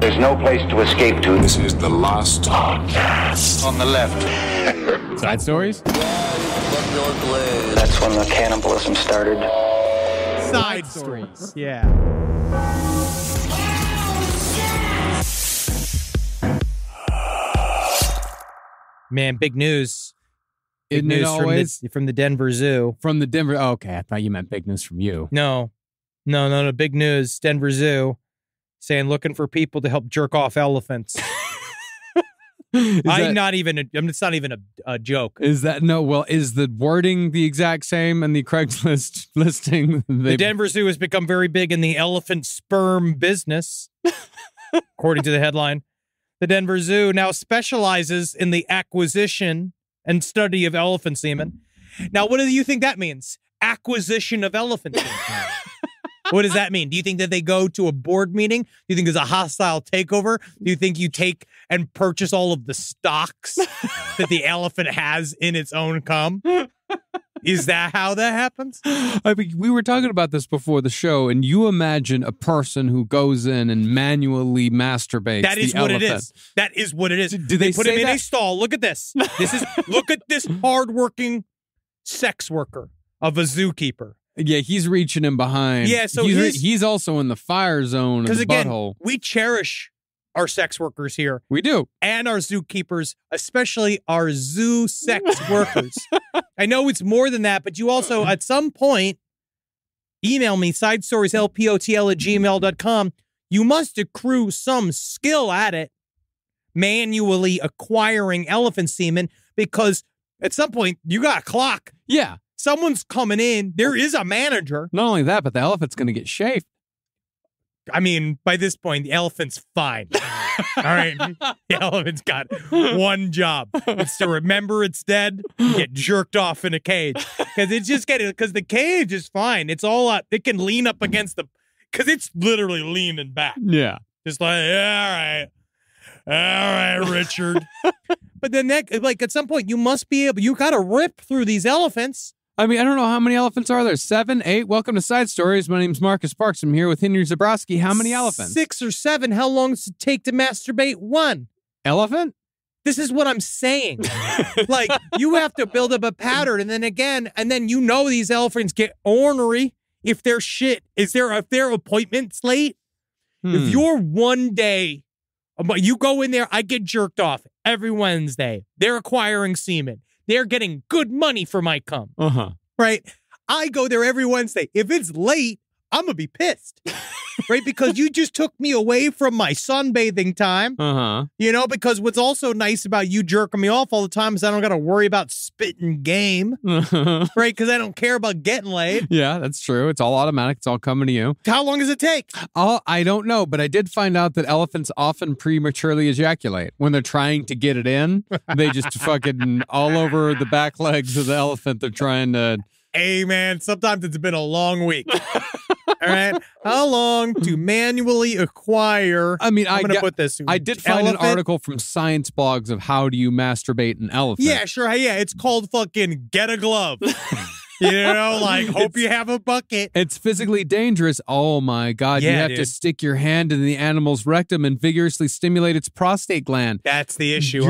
There's no place to escape to. This is the last podcast. On the left. Side stories? That's when the cannibalism started. Side stories. Yeah. Man, big news. Big Isn't it news always? from the Denver Zoo. From the Denver. Oh, okay, I thought you meant big news from you. No. Big news. Denver Zoo saying looking for people to help jerk off elephants. It's not even a joke. Is that no? Well, is the wording the exact same in the Craigslist listing? The Denver Zoo has become very big in the elephant sperm business, according to the headline. The Denver Zoo now specializes in the acquisition and study of elephant semen. Now, what do you think that means? Acquisition of elephant semen. What does that mean? Do you think that they go to a board meeting? Do you think there's a hostile takeover? Do you think you take and purchase all of the stocks that the elephant has in its own cum? Is that how that happens? I mean, we were talking about this before the show, and you imagine a person who goes in and manually masturbates. That is what it is. That is what it is. Do they put him say in that? a stall? Look at this. Look at this hardworking sex worker of a zookeeper. Yeah, he's reaching in behind. Yeah, so he's also in the fire zone of the again, butthole. we cherish our sex workers here. We do. And our zookeepers, especially our zoo sex workers. I know it's more than that, but you also, at some point, email me, sidestorieslpotl@gmail.com. You must accrue some skill at it, manually acquiring elephant semen, because at some point, you got a clock. Yeah. Someone's coming in. There is a manager. Not only that, but the elephant's going to get shaved. I mean, by this point, the elephant's fine. All right. The elephant's got one job. It's to remember it's dead, get jerked off in a cage. Because the cage is fine. It's all up. It can lean up against because it's literally leaning back. Yeah. Just like, yeah, all right, Richard. But then at some point, you got to rip through these elephants. I mean, I don't know how many elephants are there. 7, 8? Welcome to Side Stories. My name's Marcus Parks. I'm here with Henry Zabrowski. How many elephants? 6 or 7. How long does it take to masturbate one? Elephant? This is what I'm saying. Like, you have to build up a pattern, and then these elephants get ornery if their appointment's late. If you're one day, you go in there, I get jerked off every Wednesday. They're acquiring semen. They're getting good money for my cum. Right? I go there every Wednesday. If it's late, I'm going to be pissed. Right? Because you just took me away from my sunbathing time. Because what's also nice about you jerking me off all the time is I don't got to worry about spitting game. Right? Because I don't care about getting laid. Yeah, that's true. It's all automatic. It's all coming to you. How long does it take? I don't know, but I did find out that elephants often prematurely ejaculate. When they're trying to get it in, they just fucking all over the back legs of the elephant. They're trying to... Hey, man, sometimes it's been a long week. All right. How long to manually acquire? I mean, I'm going to put this. I did find an article from science blogs of how do you masturbate an elephant. Yeah, sure. Yeah, it's called fucking get a glove. Hope you have a bucket. It's physically dangerous. Oh, my God. Yeah, you have to stick your hand in the animal's rectum and vigorously stimulate its prostate gland. That's the issue,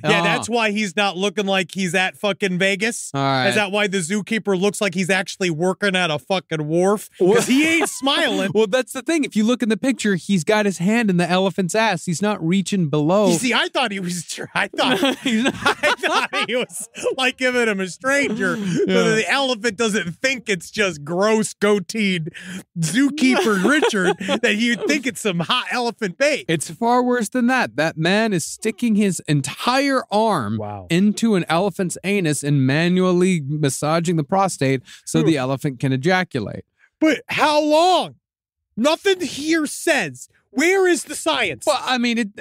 that's why he's not looking like he's at fucking Vegas. All right. Is that why the zookeeper looks like he's actually working at a fucking wharf? Because he ain't smiling. Well, that's the thing. If you look in the picture, he's got his hand in the elephant's ass. He's not reaching below. You see, I thought he was like giving him a stranger. So the elephant doesn't think it's just gross goateed zookeeper Richard, that you'd think it's some hot elephant bait. It's far worse than that. That man is sticking his entire arm into an elephant's anus and manually massaging the prostate so the elephant can ejaculate. But how long? Nothing here says. Where is the science? Well, I mean,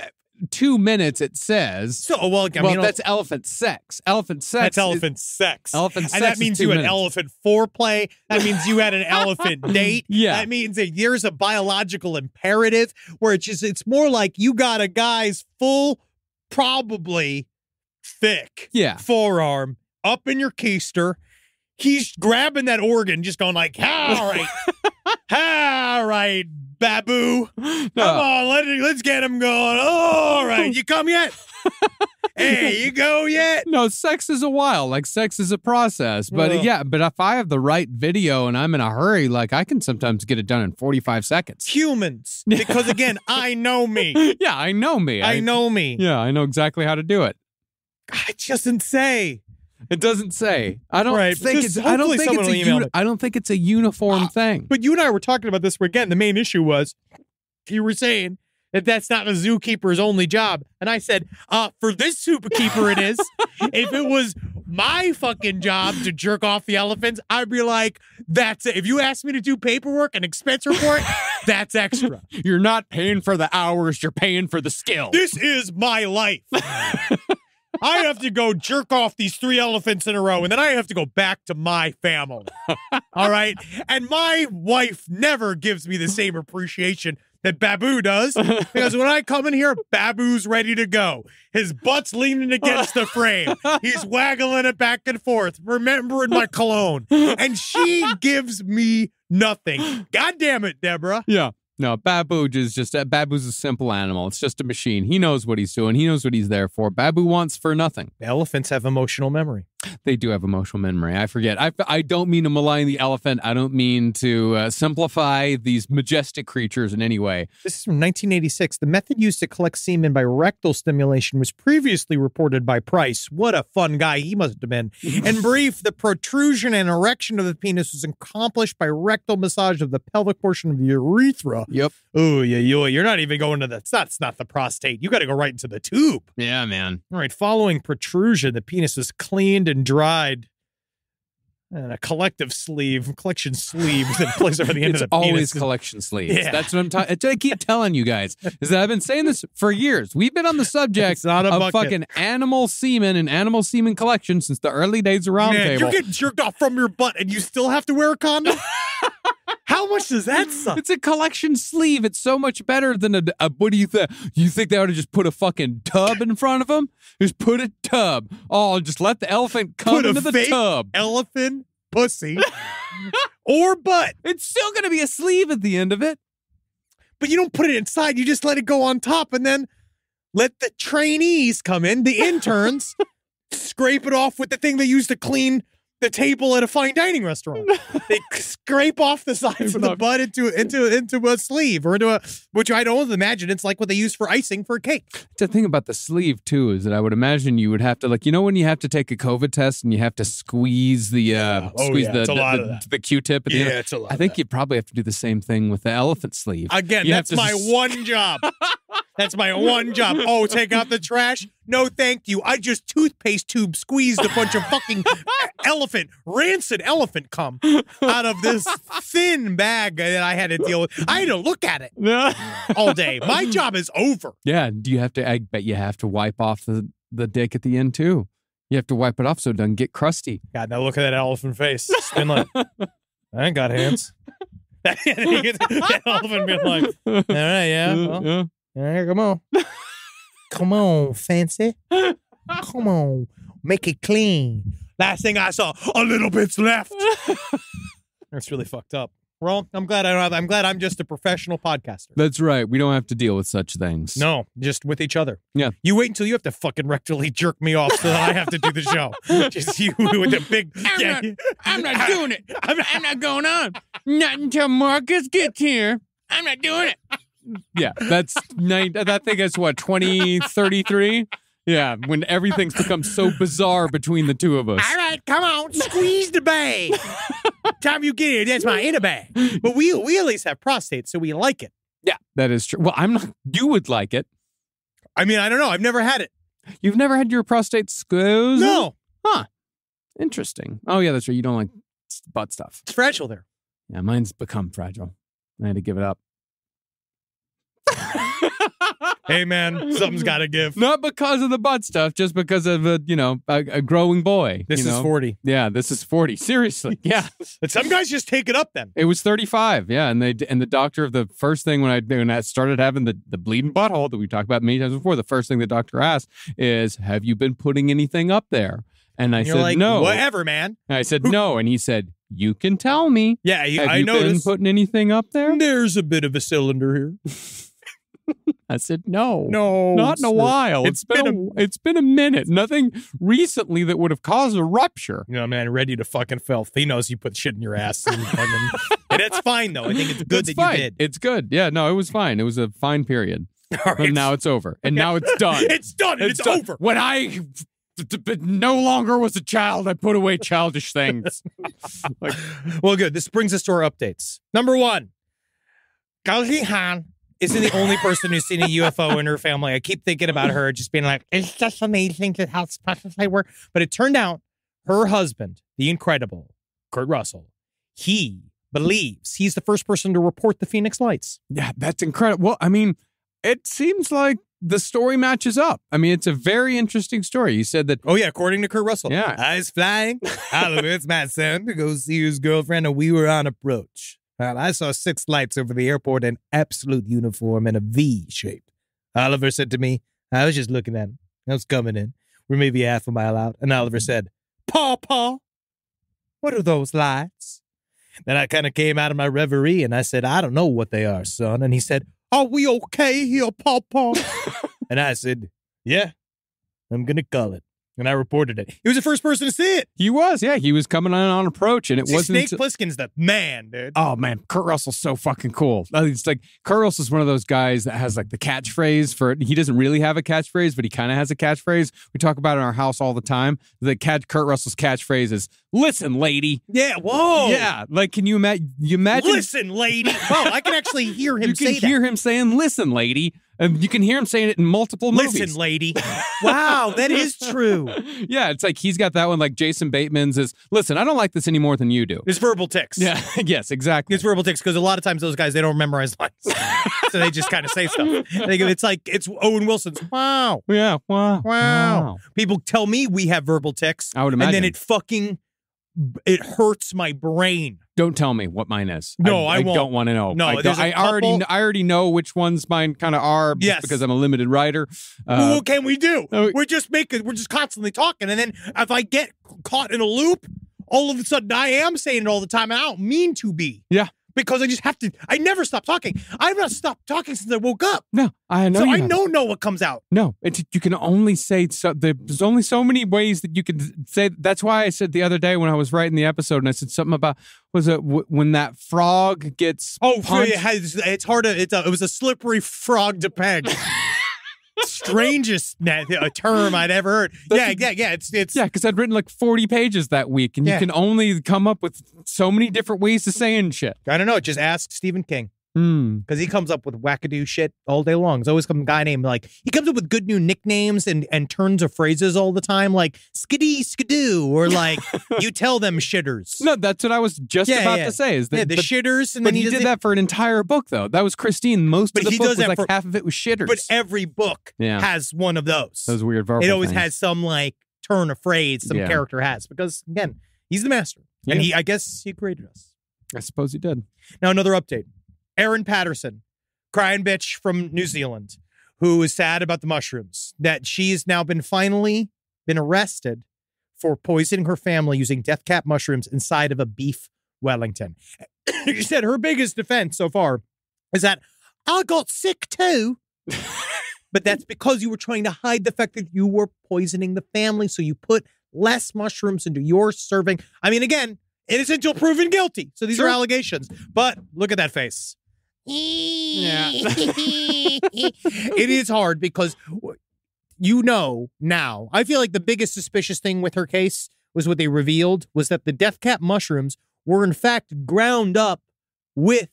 2 minutes, it says. So, that's elephant sex. Elephant sex. That's elephant sex. Elephant sex. And that means you had elephant foreplay. That means you had an elephant date. Yeah. That means that there's a biological imperative where it's more like you got a guy's full, probably thick forearm up in your keister. He's grabbing that organ, just going like, all right, Babu. Come on, let's get him going. Oh, all right, you come yet? Hey, you go yet? No, sex is a while. Like, sex is a process. But yeah, but if I have the right video and I'm in a hurry, like, I can sometimes get it done in 45 seconds. Humans. Because, again, I know me. Yeah, I know me. I know me. Yeah, I know exactly how to do it. It doesn't say. It doesn't say. I don't Right, think just it's. I don't hopefully think someone it's a. will email me. I don't think it's a uniform thing. But you and I were talking about this where, again, the main issue was you were saying that that's not the zookeeper's only job. And I said, for this zookeeper it is. If it was my fucking job to jerk off the elephants, I'd be like, that's it. If you ask me to do paperwork and expense report, that's extra. You're not paying for the hours. You're paying for the skill. This is my life. I have to go jerk off these 3 elephants in a row, and then I have to go back to my family. All right? And my wife never gives me the same appreciation that Babu does, because when I come in here, Babu's ready to go. His butt's leaning against the frame. He's waggling it back and forth, remembering my cologne. And she gives me nothing. God damn it, Deborah. Yeah. No, Babu is just Babu's a simple animal. It's just a machine. He knows what he's doing. He knows what he's there for. Babu wants for nothing. Elephants have emotional memory. They do have emotional memory. I forget. I don't mean to malign the elephant. I don't mean to simplify these majestic creatures in any way. This is from 1986. The method used to collect semen by rectal stimulation was previously reported by Price. What a fun guy he must have been. In brief, the protrusion and erection of the penis was accomplished by rectal massage of the pelvic portion of the urethra. Yep. Oh, yeah, you're not even going to that's not the prostate. You got to go right into the tube. Yeah, man. All right, following protrusion, the penis was cleaned and dried. And a collection sleeve that plays over the end It's of the penis. always collection sleeves. Yeah. That's what I'm talking. I keep telling you guys is that I've been saying this for years. We've been on the subject It's not a of bucket. fucking animal semen and animal semen collection since the early days of Round Man, Table. you're getting jerked off from your butt and you still have to wear a condom? How much does that suck? It's a collection sleeve. It's so much better than a what do you think? You think they ought to just put a fucking tub in front of them? Just put a tub. Oh, just let the elephant come Put a into the fake tub. elephant pussy or butt. It's still going to be a sleeve at the end of it. But you don't put it inside. You just let it go on top and then let the trainees come in, the interns, scrape it off with the thing they use to clean the table at a fine dining restaurant. They scrape off the sides of the butt into a sleeve or into a, which I don't imagine it's like what they use for icing for a cake. The thing about the sleeve too is that I would imagine you would have to, like, you know, when you have to take a COVID test and you have to squeeze the the Q-tip at the end. it's a lot. I think you'd probably have to do the same thing with the elephant sleeve. Again, You have that's to my s- one job. That's my one job. Oh, take out the trash? No, thank you. I just toothpaste tube squeezed a bunch of fucking rancid elephant cum out of this thin bag that I had to deal with. I had to look at it all day. My job is over. Yeah. Do you have to? I bet you have to wipe off the dick at the end too. You have to wipe it off so it doesn't get crusty. God, now look at that elephant face. It's been like, I ain't got hands. That elephant being like, all right, yeah. Well, Yeah. all right, come on. Come on, fancy. Come on. Make it clean. Last thing I saw, a little bit's left. That's really fucked up. Well, I'm glad I'm just a professional podcaster. That's right. We don't have to deal with such things. No, just with each other. Yeah. You wait until you have to fucking rectally jerk me off so that I have to do the show. Just you with the big... I'm not doing it. I'm not going on. Not until Marcus gets here. I'm not doing it. Yeah, that's I think it's what, 2033? Yeah, when everything's become so bizarre between the two of us. All right, come on, squeeze the bag. Time you get here, that's my inner bag. But we at least have prostate, so we like it. Yeah, that is true. Well, I'm not. You would like it. I mean, I don't know. I've never had it. You've never had your prostate squeezed? No, Huh. Interesting. Oh, yeah, that's right. You don't like butt stuff. it's fragile there. Yeah, mine's become fragile. I had to give it up. Hey, man, something's got to give. Not because of the butt stuff, just because of a growing boy. This you is know? 40. Yeah, this is 40. Seriously. Yeah. But some guys just take it up then. It was 35. Yeah, and the doctor, the first thing when I started having the bleeding butthole that we talked about many times before, the first thing the doctor asked is, "Have you been putting anything up there?" And I And you're said like, no. whatever, man. And I said no, and he said, you can tell me. Yeah, Have I you been noticed. putting anything up there? There's a bit of a cylinder here. I said, no. No, Not in a sir. while. It's been a minute. Nothing recently that would have caused a rupture. You know, man, ready to fucking filth. He knows you put shit in your ass. And it's fine, though. I think it's good that fine. you did. It's good. Yeah, no, it was fine. It was a fine period. All right. And now it's over. And now it's done. It's done. And it's done. over. When I no longer was a child, I put away childish things. Well, good. This brings us to our updates. Number 1, Gao Han isn't the only person who's seen a UFO in her family. I keep thinking about her just being like, it's just amazing how special they were. But it turned out her husband, the incredible Kurt Russell, he believes he's the first person to report the Phoenix Lights. Yeah, that's incredible. Well, I mean, it seems like the story matches up. I mean, it's a very interesting story. He said that. Oh, yeah, according to Kurt Russell. Yeah. I was flying. Oliver, it's my son, to go see his girlfriend, and we were on approach. Well, I saw 6 lights over the airport in absolute uniform in a V shape. Oliver said to me, I was just looking at him. I was coming in. We're maybe half a mile out. And Oliver said, Paw, what are those lights? Then I kind of came out of my reverie and I said, I don't know what they are, son. And he said, are we okay here, Paw? And I said, yeah, I'm going to call it. And I reported it. He was the first person to see it. He was, yeah. He was coming on approach, and it wasn't. Snake Plissken's the man, dude. Oh man, Kurt Russell's so fucking cool. It's like Kurt Russell's one of those guys that has like the catchphrase for. He doesn't really have a catchphrase, but he kind of has a catchphrase. We talk about it in our house all the time. Kurt Russell's catchphrase is "Listen, lady." Yeah. Whoa. Yeah. Like, can you imagine? Listen, lady. Wow, I can actually hear him say that. You can hear him saying "Listen, lady." And you can hear him saying it in multiple movies. Listen, lady. Wow, that is true. Yeah, it's like he's got that one like Jason Bateman's is, listen, I don't like this any more than you do. It's verbal tics. Yeah, yes, exactly. It's verbal tics because a lot of times those guys, they don't memorize lines. So they just kind of say stuff. It's like, it's Owen Wilson's, wow. Yeah, wow. People tell me we have verbal tics. I would imagine. And then it hurts my brain. Don't tell me what mine is. No, I won't. I don't want to know. No, I already know which ones mine kind of are. Yes. Because I'm a limited writer. What can we do? Oh, We're just constantly talking, and then if I get caught in a loop, all of a sudden I am saying it all the time, and I don't mean to be. Yeah. Because I just have to. I never stop talking. I've not stopped talking since I woke up. No, I know. So you I haven't. don't know what comes out. No, you can only say so. There's only so many ways that you can say. That's why I said the other day when I was writing the episode, and I said something about when that frog gets punched? It's hard to. It was a slippery frog to peg. Strangest term I'd ever heard. Yeah. It's Yeah, because I'd written like 40 pages that week, and you can only come up with so many different ways to say and shit. I don't know. Just ask Stephen King. Mm. Because he comes up with wackadoo shit all day long. There's always some guy named he comes up with good new nicknames and turns of phrases all the time, like skiddy skidoo, or like you tell them shitters. No, that's what I was just about to say. Is that the shitters, and but then he did that for an entire book, though. That was Christine. Most of the book was like half of it was shitters. But every book has one of those. Those weird verbal It always things. has some like turn of phrase some character has, because again, he's the master, and I guess he created us. I suppose he did. Now another update. Erin Patterson, crying bitch from New Zealand, who is sad about the mushrooms, that she's now finally been arrested for poisoning her family using death cap mushrooms inside of a beef Wellington. She said her biggest defense so far is that I got sick too, but that's because you were trying to hide the fact that you were poisoning the family, so you put less mushrooms into your serving. I mean, again, innocent until proven guilty. So these are allegations, but look at that face. Yeah. It is hard because now, I feel like the biggest suspicious thing with her case was what they revealed was that the death cap mushrooms were in fact ground up with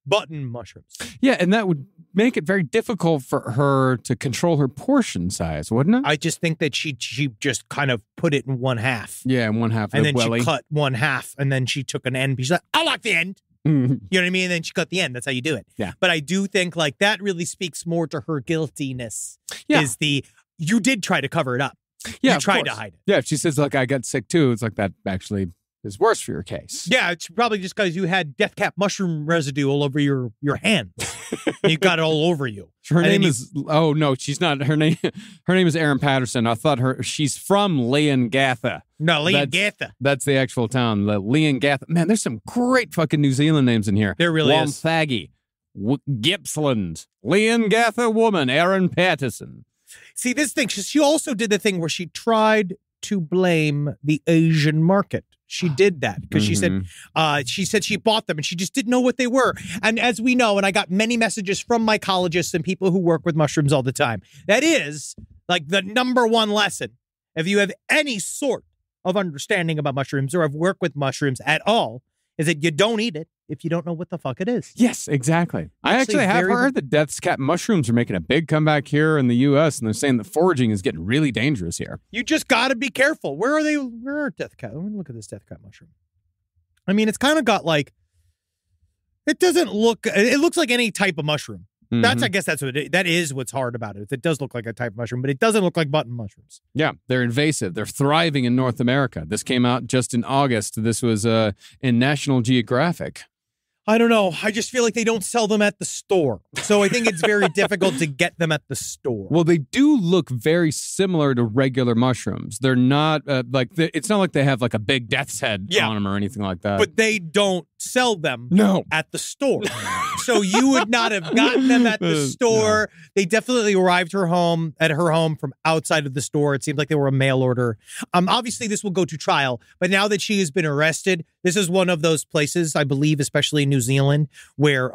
button mushrooms. Yeah, and that would make it very difficult for her to control her portion size, wouldn't it? I just think that she just kind of put it in one half. Yeah, in one half of and the then welly. she cut one half, and then she took an end. She's like, I like the end. Mm-hmm. You know what I mean? And then she cut the end. That's how you do it. Yeah. But I do think like that really speaks more to her guiltiness. Yeah. Is you did try to cover it up. Yeah, You of tried to course. hide it. Yeah, if she says, like, I got sick too, it's like that actually is worse for your case. Yeah, it's probably just because you had death cap mushroom residue all over your hands. You got it all over you. Her name is. Oh no, she's not. Her name is Erin Patterson. I thought she's from Leongatha. No, Leongatha. That's the actual town. The Leongatha. Man, there's some great fucking New Zealand names in here. There really is. Wonthaggi, Gippsland, Leongatha woman, Erin Patterson. See, this thing, she also did the thing where she tried to blame the Asian market. She did that because she said she bought them and she just didn't know what they were. And as we know, and I got many messages from mycologists and people who work with mushrooms all the time, that is like the number one lesson. If you have any sort of understanding about mushrooms or have worked with mushrooms at all, is that you don't eat it if you don't know what the fuck it is. Yes, exactly. I actually have heard that death's cap mushrooms are making a big comeback here in the U.S., and they're saying that foraging is getting really dangerous here. You just got to be careful. Where are they? Where are death cap? Let me look at this death cap mushroom. I mean, it's kind of got like, it doesn't look, it looks like any type of mushroom. I guess that's what that is what's hard about it. It does look like a type of mushroom, but it doesn't look like button mushrooms. Yeah, they're invasive. They're thriving in North America. This came out just in August. This was in National Geographic. I don't know. I just feel like they don't sell them at the store. So I think it's very difficult to get them at the store. Well, they do look very similar to regular mushrooms. They're not it's not like they have like a big death's head on them or anything like that. But they don't sell them at the store. So you would not have gotten them at the store. No. They definitely arrived at her home from outside of the store. It seemed like they were a mail order. Obviously, this will go to trial. But now that she has been arrested, this is one of those places, I believe, especially in New Zealand, where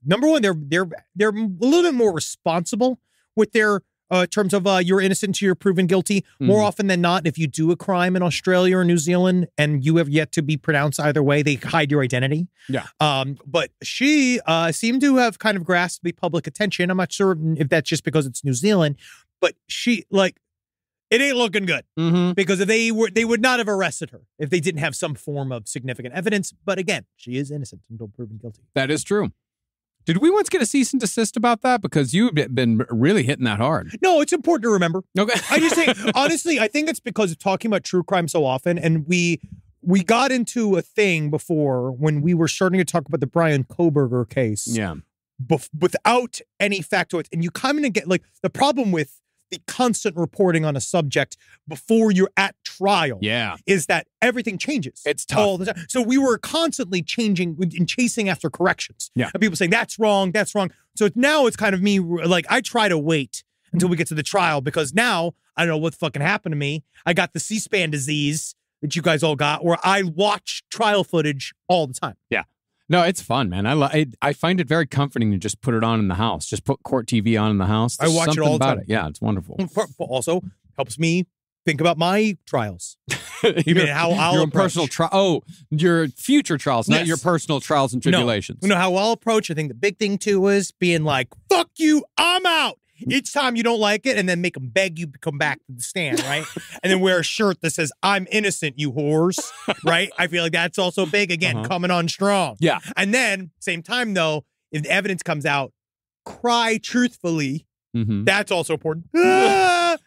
number one, they're a little bit more responsible with their terms of you're innocent till you're proven guilty. More often than not, if you do a crime in Australia or New Zealand and you have yet to be pronounced either way, they hide your identity. Yeah. But she seemed to have kind of grasped the public attention. I'm not sure if that's just because it's New Zealand, but she it ain't looking good because if they would not have arrested her if they didn't have some form of significant evidence. But again, she is innocent until proven guilty. That is true. Did we once get a cease and desist about that? Because you've been really hitting that hard. No, it's important to remember. Okay. I just think, honestly, I think it's because of talking about true crime so often. And we got into a thing before when we were starting to talk about the Brian Kohberger case. Yeah. Without any factoids. And you kind of get the problem with the constant reporting on a subject before you're at trial is that everything changes. It's tough. All the time. So we were constantly changing and chasing after corrections. Yeah. And people saying, that's wrong, that's wrong. So now it's kind of me, I try to wait until we get to the trial because now I don't know what fucking happened to me. I got the C-SPAN disease that you guys all got where I watch trial footage all the time. Yeah. No, it's fun, man. I find it very comforting to just put it on in the house. Just put Court TV on in the house. I watch it all the time. Yeah, it's wonderful. Also helps me think about my trials. You mean how I'll your approach. personal trial? Oh, your future trials, not your personal trials and tribulations. No, how I'll approach. I think the big thing too is being like, "Fuck you, I'm out." Each time you don't like it, and then make them beg you to come back to the stand, right? And then wear a shirt that says, "I'm innocent, you whores," right? I feel like that's also big. Again, coming on strong. Yeah. And then, same time though, if the evidence comes out, cry truthfully. That's also important. I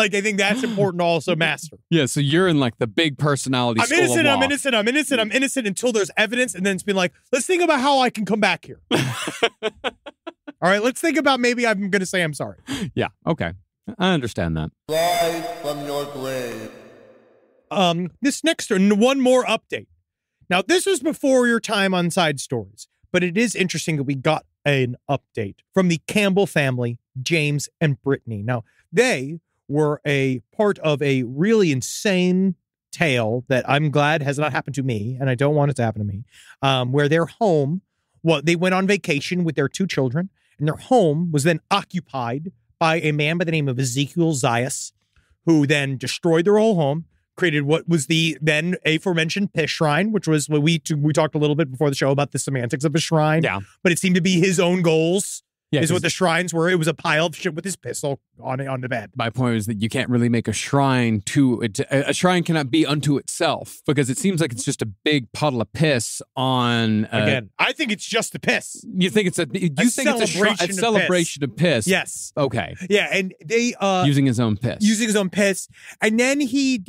think that's important to also master. Yeah, so you're in the big personality school of law. I'm innocent until there's evidence, and then it's been let's think about how I can come back here. All right, let's think about maybe I'm going to say I'm sorry. Yeah, okay. I understand that. Rise from your grave. This next one more update. Now, this was before your time on Side Stories, but it is interesting that we got an update from the Campbell family, James and Brittany. Now, they were a part of a really insane tale that I'm glad has not happened to me, and I don't want it to happen to me, where their home, they went on vacation with their two children, and their home was then occupied by a man by the name of Ezekiel Zayas, who then destroyed their whole home, created what was the then aforementioned Pish Shrine, which was what we talked a little bit before the show about the semantics of a shrine. Yeah. But it seemed to be his own goals Yeah, is 'cause what the shrines were. It was a pile of shit with his pistol on the bed. my point was that you can't really make a shrine to it. A shrine cannot be unto itself because it seems like it's just a big puddle of piss on. Again, I think it's just the piss. You think it's a celebration of piss? Yes. Okay. Yeah, and they Using his own piss. using his own piss. And then he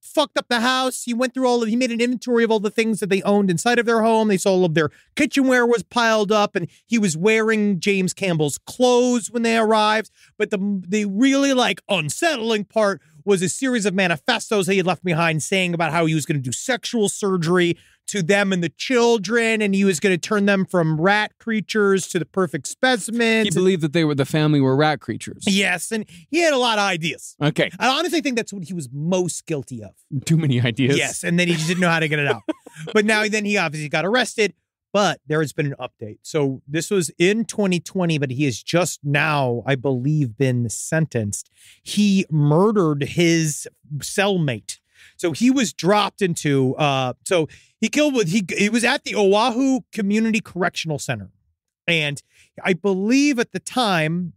fucked up the house. He went through he made an inventory of all the things that they owned inside of their home. They saw all of their kitchenware was piled up, and he was wearing James Campbell's clothes when they arrived. But the really unsettling part was a series of manifestos that he had left behind saying about how he was going to do sexual surgery to them and the children, and he was going to turn them from rat creatures to the perfect specimens. He believed that the family were rat creatures. Yes, and he had a lot of ideas. Okay. I honestly think that's what he was most guilty of. Too many ideas. Yes, and then he just didn't know how to get it out. But then he obviously got arrested, but there has been an update. So this was in 2020, but he has just now, I believe, been sentenced. He murdered his cellmate. So he was dropped into, he was at the Oahu Community Correctional Center. And I believe at the time,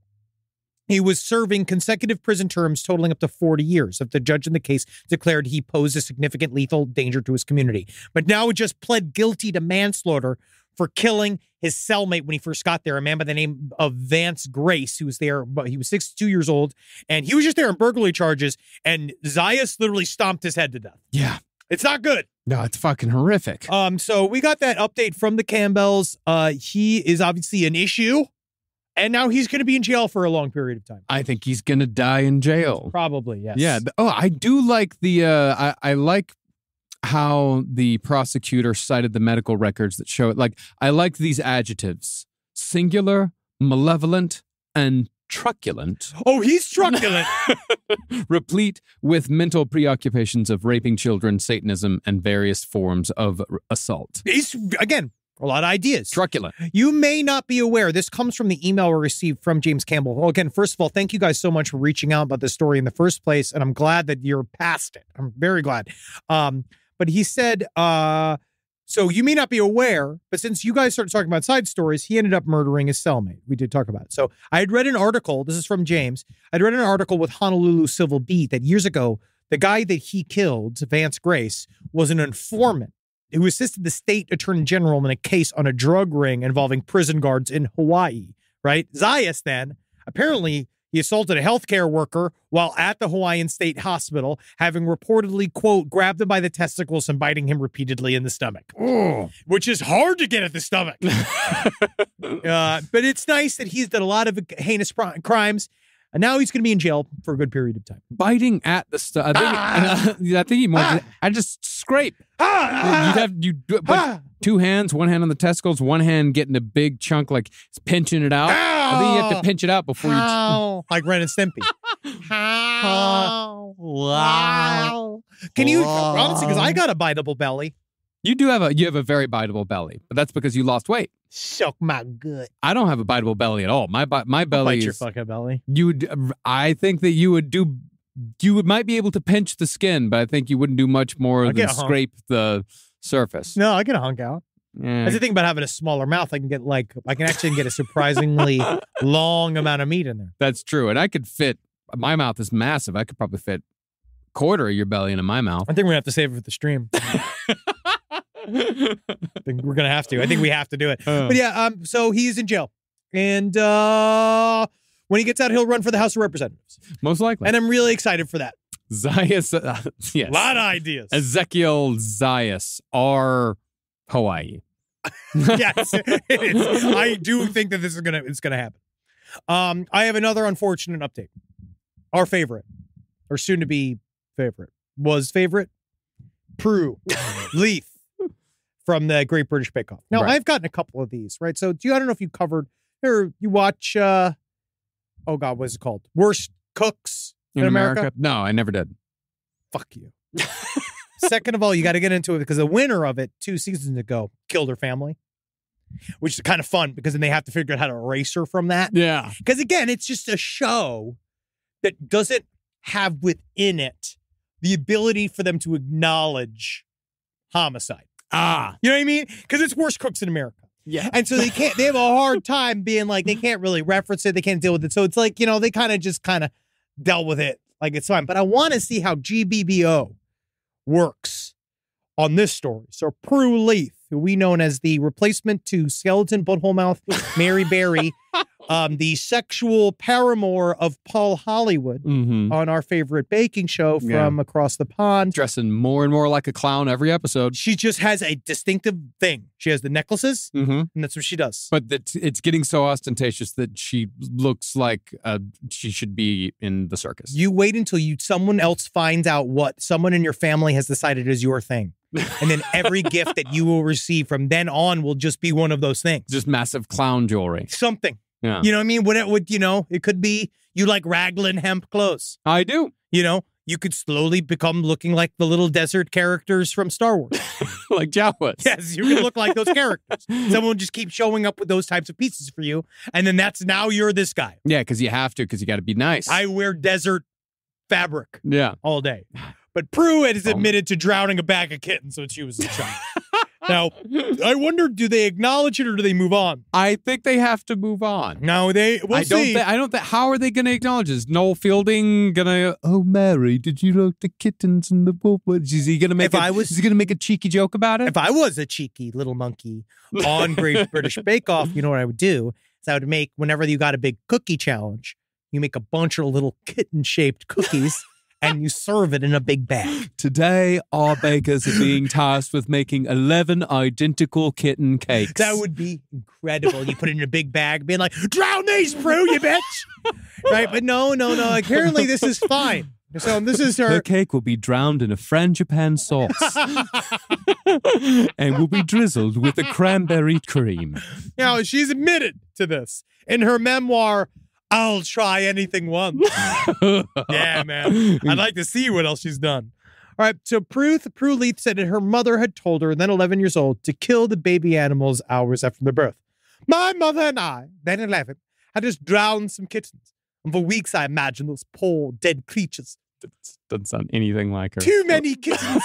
he was serving consecutive prison terms totaling up to 40 years. If the judge in the case declared he posed a significant lethal danger to his community. But now he just pled guilty to manslaughter for killing his cellmate when he first got there, a man by the name of Vance Grace, who was there, but he was 62 years old, and he was just there on burglary charges, and Zayas literally stomped his head to death. Yeah. It's not good. No, it's fucking horrific. So we got that update from the Campbells. He is obviously an issue, and now he's going to be in jail for a long period of time. I think he's going to die in jail. Probably, yes. Yeah. I do like I like how the prosecutor cited the medical records that show it. I like these adjectives: singular, malevolent, and truculent. Oh, he's truculent. Replete with mental preoccupations of raping children, Satanism, and various forms of assault. He's, again, a lot of ideas. Truculent. You may not be aware. This comes from the email we received from James Campbell. Well, again, first of all, thank you guys so much for reaching out about this story in the first place. And I'm glad that you're past it. I'm very glad. But he said, so you may not be aware, but since you guys started talking about side stories, he ended up murdering his cellmate. We did talk about it. So I had read an article. This is from James. I'd read an article with Honolulu Civil Beat that years ago, the guy that he killed, Vance Grace, was an informant who assisted the state attorney general in a case on a drug ring involving prison guards in Hawaii, right? Zayas then, apparently he assaulted a healthcare worker while at the Hawaiian State Hospital, having reportedly, quote, grabbed him by the testicles and biting him repeatedly in the stomach. Oh, which is hard to get at the stomach. But it's nice that he's done a lot of heinous crimes. And now he's going to be in jail for a good period of time. Biting at the stomach. I think he more. I just scrape. Two hands, one hand on the testicles, one hand getting a big chunk, like it's pinching it out. I think you have to pinch it out before you. Like Ren and Stimpy. Wow. Can you honestly? Because I got a biteable belly. You have a very biteable belly, but that's because you lost weight. Suck my gut. I don't have a biteable belly at all. My belly Bite your is. fucking belly. I think that you might be able to pinch the skin, but I think you wouldn't do much more than scrape the surface. No, I get a hunk out. Yeah. That's the thing about having a smaller mouth. I can actually get a surprisingly long amount of meat in there. That's true, and I could fit. My mouth is massive. I could probably fit a quarter of your belly into my mouth. I think we're gonna have to save it for the stream. I think we're gonna have to. I think we have to do it. But yeah, so he's in jail, and when he gets out, he'll run for the House of Representatives, most likely. and I'm really excited for that. Zayas, yes, A lot of ideas. Ezekiel Zayas, R. Hawaii. Yes, it is. I do think that it's gonna happen. I have another unfortunate update. Our favorite, or soon to be favorite, Prue Leith from the Great British Bake Off. Now, Right. I've gotten a couple of these, right? So I don't know if you covered or you watch oh God, what is it called? Worst Cooks in America? No, I never did. Fuck you. Second of all, you got to get into it because the winner of it 2 seasons ago killed her family, which is kind of fun because then they have to figure out how to erase her from that. Yeah. Because again, it's just a show that doesn't have within it the ability for them to acknowledge homicide. Ah. You know what I mean? Because it's Worst Cooks in America. Yeah. And so they have a hard time being like, they can't really reference it. They can't deal with it. So it's like, they kind of dealt with it. Like, it's fine. But I want to see how GBBO works on this story. So Prue Leith, who we known as the replacement to Skeleton Butthole Mouth Mary Berry, the sexual paramour of Paul Hollywood on our favorite baking show from across the pond. Dressing more and more like a clown every episode. She just has a distinctive thing. She has the necklaces, and that's what she does. But it's getting so ostentatious that she looks like she should be in the circus. You wait until someone else finds out what someone in your family has decided is your thing. And then every gift that you will receive from then on will just be one of those things. Just massive clown jewelry. Something. Yeah. You know what I mean? What it would, it could be you like Raglan hemp clothes. I do. You could slowly become looking like the little desert characters from Star Wars. Like Jawas. Yes, you can look like those characters. Someone just keeps showing up with those types of pieces for you. And then now you're this guy. Yeah, because you have to, because you got to be nice. I wear desert fabric all day. But Prue has admitted to drowning a bag of kittens when she was a child. Now, I wonder, do they acknowledge it or do they move on? I think they have to move on. No, we'll see. I don't think, how are they going to acknowledge this? Noel Fielding going to, oh, Mary, did you look the kittens and the wolf? Is he going to make a cheeky joke about it? If I was a cheeky little monkey on Great British Bake Off, you know what I would do? Is I would make, whenever you got a big cookie challenge, you make a bunch of little kitten-shaped cookies. And you serve it in a big bag. Today, our bakers are being tasked with making 11 identical kitten cakes. That would be incredible. You put it in a big bag, being like, drown these, Prue, you bitch. Right? But no. Apparently, this is fine. So this is her. Her cake will be drowned in a frangipane sauce and will be drizzled with a cranberry cream. Now, she's admitted to this in her memoir, I'll try anything once. Yeah, man. I'd like to see what else she's done. All right. So Prue Leith said that her mother had told her, then 11 years old, to kill the baby animals hours after their birth. My mother and I, then 11, had just drowned some kittens. And for weeks, I imagined those poor dead creatures. Doesn't sound anything like her. Too many kittens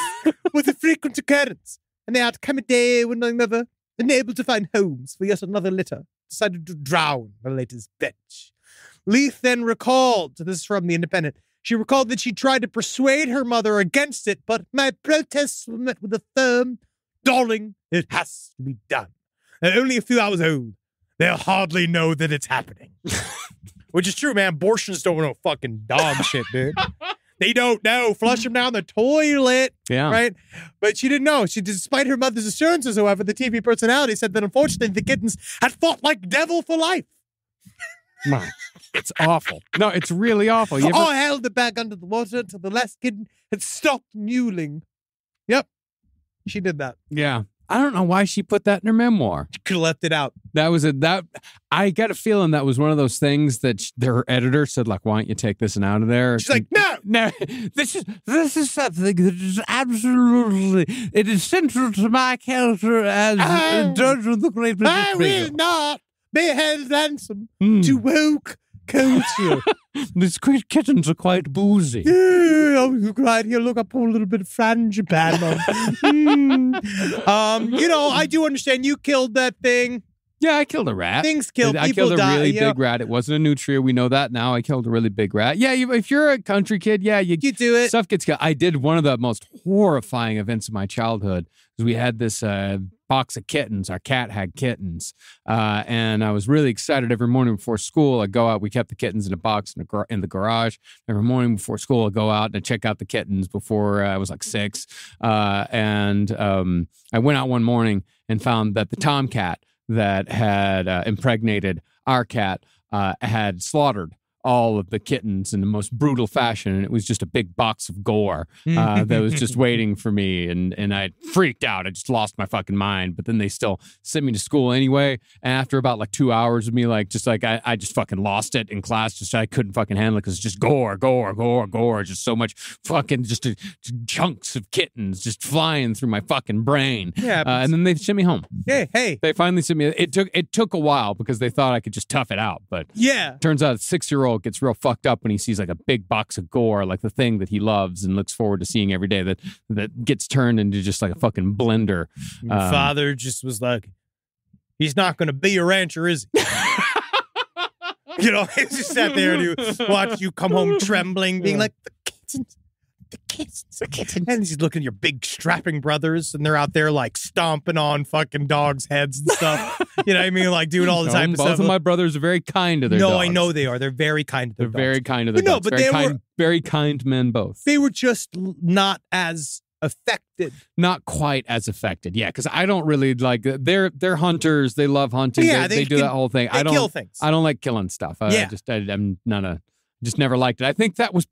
was a frequent occurrence. And they had come a day when another, unable to find homes for yet another litter, decided to drown the latest bitch. Leith then recalled, this is from The Independent, she recalled that she tried to persuade her mother against it, but my protests were met with a firm, darling, it has to be done. They're only a few hours old. They'll hardly know that it's happening. Which is true, man. Abortions don't know fucking dog shit, dude. They don't know. Flush them down the toilet. Yeah. Right? But she didn't know. Despite her mother's assurances, however, the TV personality said that unfortunately the kittens had fought like devil for life. It's awful. No, it's really awful. I held the bag under the water until the last kitten had stopped mewling. Yep. She did that. Yeah. I don't know why she put that in her memoir. She could have left it out. I got a feeling that was one of those things that their editor said, like, why don't you take this one out of there? She's like, no, this is something that is absolutely, it is central to my character as Judge of the Great British I will not be held ransom to woke culture. These kittens are quite boozy. Oh, right here, look, I put a little bit of frangipane on. I do understand you killed that thing. Yeah, I killed a rat. Things kill. I People killed a die, really big rat. It wasn't a nutria. We know that now. I killed a really big rat. Yeah, if you're a country kid, you do it. Stuff gets killed. I did one of the most horrifying events of my childhood. We had this box of kittens. Our cat had kittens. And I was really excited every morning before school. I'd go out. We kept the kittens in a box in the garage. Every morning before school, I'd go out and I'd check out the kittens before I was like 6. And I went out one morning and found that the tomcat that had impregnated our cat had slaughtered all of the kittens in the most brutal fashion, and it was just a big box of gore that was just waiting for me, and I freaked out. I just lost my fucking mind. But then they still sent me to school anyway, and after about like 2 hours of me I just fucking lost it in class. I couldn't fucking handle it because it's just gore, just so much fucking just chunks of kittens just flying through my fucking brain. Yeah, and then they sent me home. Hey, they finally sent me. It took a while because they thought I could just tough it out, but yeah, turns out a 6-year-old gets real fucked up when he sees like a big box of gore, like the thing that he loves and looks forward to seeing every day, that gets turned into just like a fucking blender. My father just was like, He's not going to be a rancher, is he? You know, he just sat there and he watched you come home trembling, being like, the kittens. And he's looking at your big strapping brothers, and they're out there like stomping on fucking dogs' heads and stuff. You know what I mean? Like doing all the type of stuff. Both of my brothers are very kind to their dogs. No, I know they are. They're very kind to their They're dogs. very kind to their But no, dogs. but very they kind, were- very kind men both. They were just not as affected. Not quite as affected. Yeah, because I don't really like they're hunters. They love hunting. Yeah, they do can- that whole thing. They I don't kill things. I don't like killing stuff. Yeah. I'm not a just never liked it. I think that was